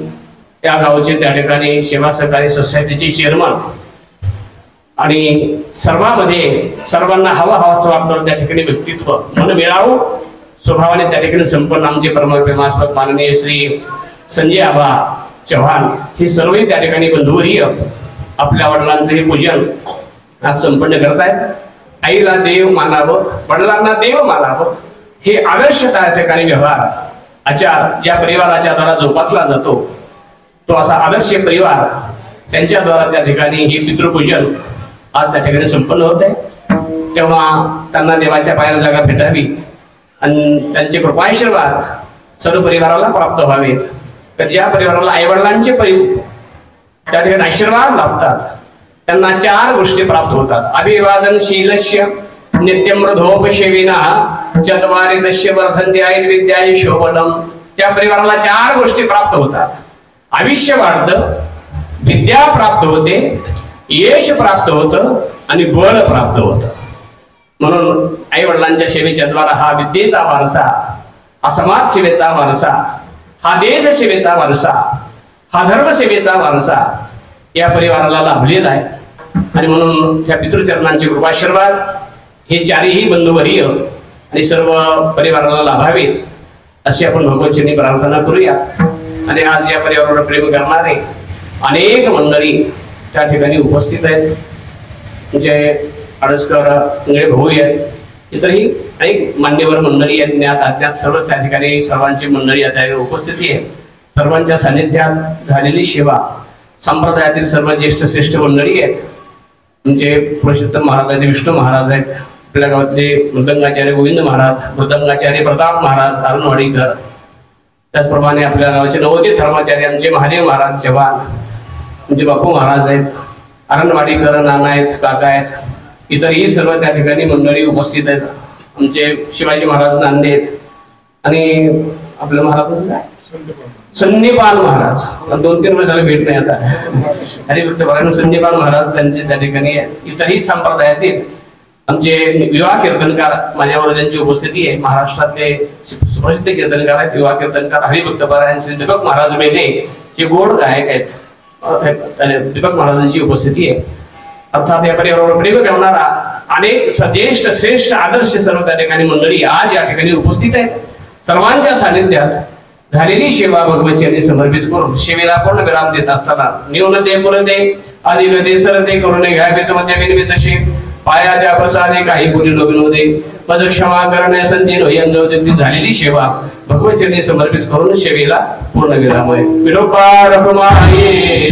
त्या गावचे त्या ठिकाणी सेवा सहकारी सोसायटीचे चेअरमन आणि सर्वांना हवासं वाटतं त्या ठिकाणी व्यक्तित्व, मन मिळावू स्वभावाने त्या ठिकाणी संपन्न आमचे परमप्रेमास्पद माननीय श्री संजय आबा चव्हाण हे सर्वही त्या ठिकाणी बंधुवर्य आपल्या वडिलांचे हे पूजन आज संपन्न करतायत। आईला देव मानावं, वडिलांना देव मानावं, हे आदर्श त्या ठिकाणी व्यवहार आचार ज्या परिवाराच्या द्वारा जोपासला जातो, तो असा आदर्श परिवार त्यांच्या द्वारा त्या ठिकाणी हे पितृपूजन आज त्या ठिकाणी संपन्न होत आहे। तेव्हा त्यांना देवाच्या पायाला जागा भेटावी आणि त्यांचे कृपाशीर्वाद सर्व परिवाराला प्राप्त व्हावेत। तर ज्या परिवाराला आईवडिलांचे त्या ठिकाणी आशीर्वाद लाभतात त्यांना 4 गोष्टी प्राप्त होतात। अभिवादनशीलस्य नित्यमृधोपसेविनः चत्वारि दस्य वर्धन्ते आयुर्विद्याय शोभनम। त्या परिवाराला 4 गोष्टी प्राप्त होतात। आयुष्य वाढतं, विद्या प्राप्त होते, यश प्राप्त होतं आणि बळ प्राप्त होतं। म्हणून आई वडिलांच्या सेवेच्या द्वारा हा विद्येचा वारसा, हा समाज सेवेचा वारसा, हा देश सेवेचा वारसा, हा धर्म सेवेचा वारसा या परिवाराला लाभलेला आहे। आणि म्हणून त्या पितृचरणांचे कृपाशीर्वाद हे 4ही बंधुवर्य आणि सर्व परिवाराला लाभावेत अशी आपण भगवंतांनी प्रार्थना करूया। आणि आज या परिवारावर प्रेम करणारे अनेक मंडळी त्या ठिकाणी उपस्थित आहेत, म्हणजे आडसकर इंगळे भाऊ आहेत, इतरही अनेक मान्यवर मंडळी आहेत, ज्ञात अज्ञात सर्वच त्या ठिकाणी सर्वांची मंडळी त्या उपस्थिती आहे। सर्वांच्या सानिध्यात झालेली सेवा संप्रदायातील सर्व ज्येष्ठ श्रेष्ठ मंडळी आहेत, म्हणजे पुरुषोत्तम महाराज आहेत, विष्णू महाराज आहेत, आपल्या गावातले मृदंगाचार्य गोविंद महाराज, मृदंगाचार्य प्रताप महाराज अरुणवाडीकर, त्याचप्रमाणे आपल्या गावाचे नवोदित धर्माचार्य आमचे महादेव महाराज चव्हाण, म्हणजे बापू महाराज आहेत, अरणवाडीकर नाना आहेत, काका आहेत, इतरही सर्व त्या ठिकाणी मंडळी उपस्थित आहेत। आमचे शिवाजी महाराज नांदे आहेत आणि आपलं महाराज काय संदीपान महाराज, 2-3 वर्ष झाले भेट नाही आता, हरिभक्त संदीपान महाराज त्यांचे त्या ठिकाणी आहेत। इतरही संप्रदायातील आमचे विवाह कीर्तनकार माझ्यावर ज्यांची उपस्थिती आहे, महाराष्ट्रातले सुप्रसिद्ध कीर्तनकार आहेत, विवाह कीर्तनकार हरिभक्त परायण श्री दीपक महाराज मेले जे गोड गायक आहेत, दीपक महाराजांची उपस्थिती आहे। अर्थात या परिवारावर प्रेम करणारा अनेक ज्येष्ठ श्रेष्ठ आदर्श सर्व त्या ठिकाणी मंडळी आज या ठिकाणी उपस्थित आहेत। सर्वांच्या सानिध्यात झालेली सेवा भगवंतांनी समर्पित करून सेवेला पूर्ण विराम देत असताना न्यूनते पुरते अधिगते सरते करून घ्यावे तुमच्या विनवितशे पायाच्या प्रसादे काही बोली विनोदे पद क्षमा करणे संधी नोयंगवती झालेली सेवा भगवंतांनी समर्पित करून सेवेला पूर्ण विराम आहे। विठोबा रखुमाई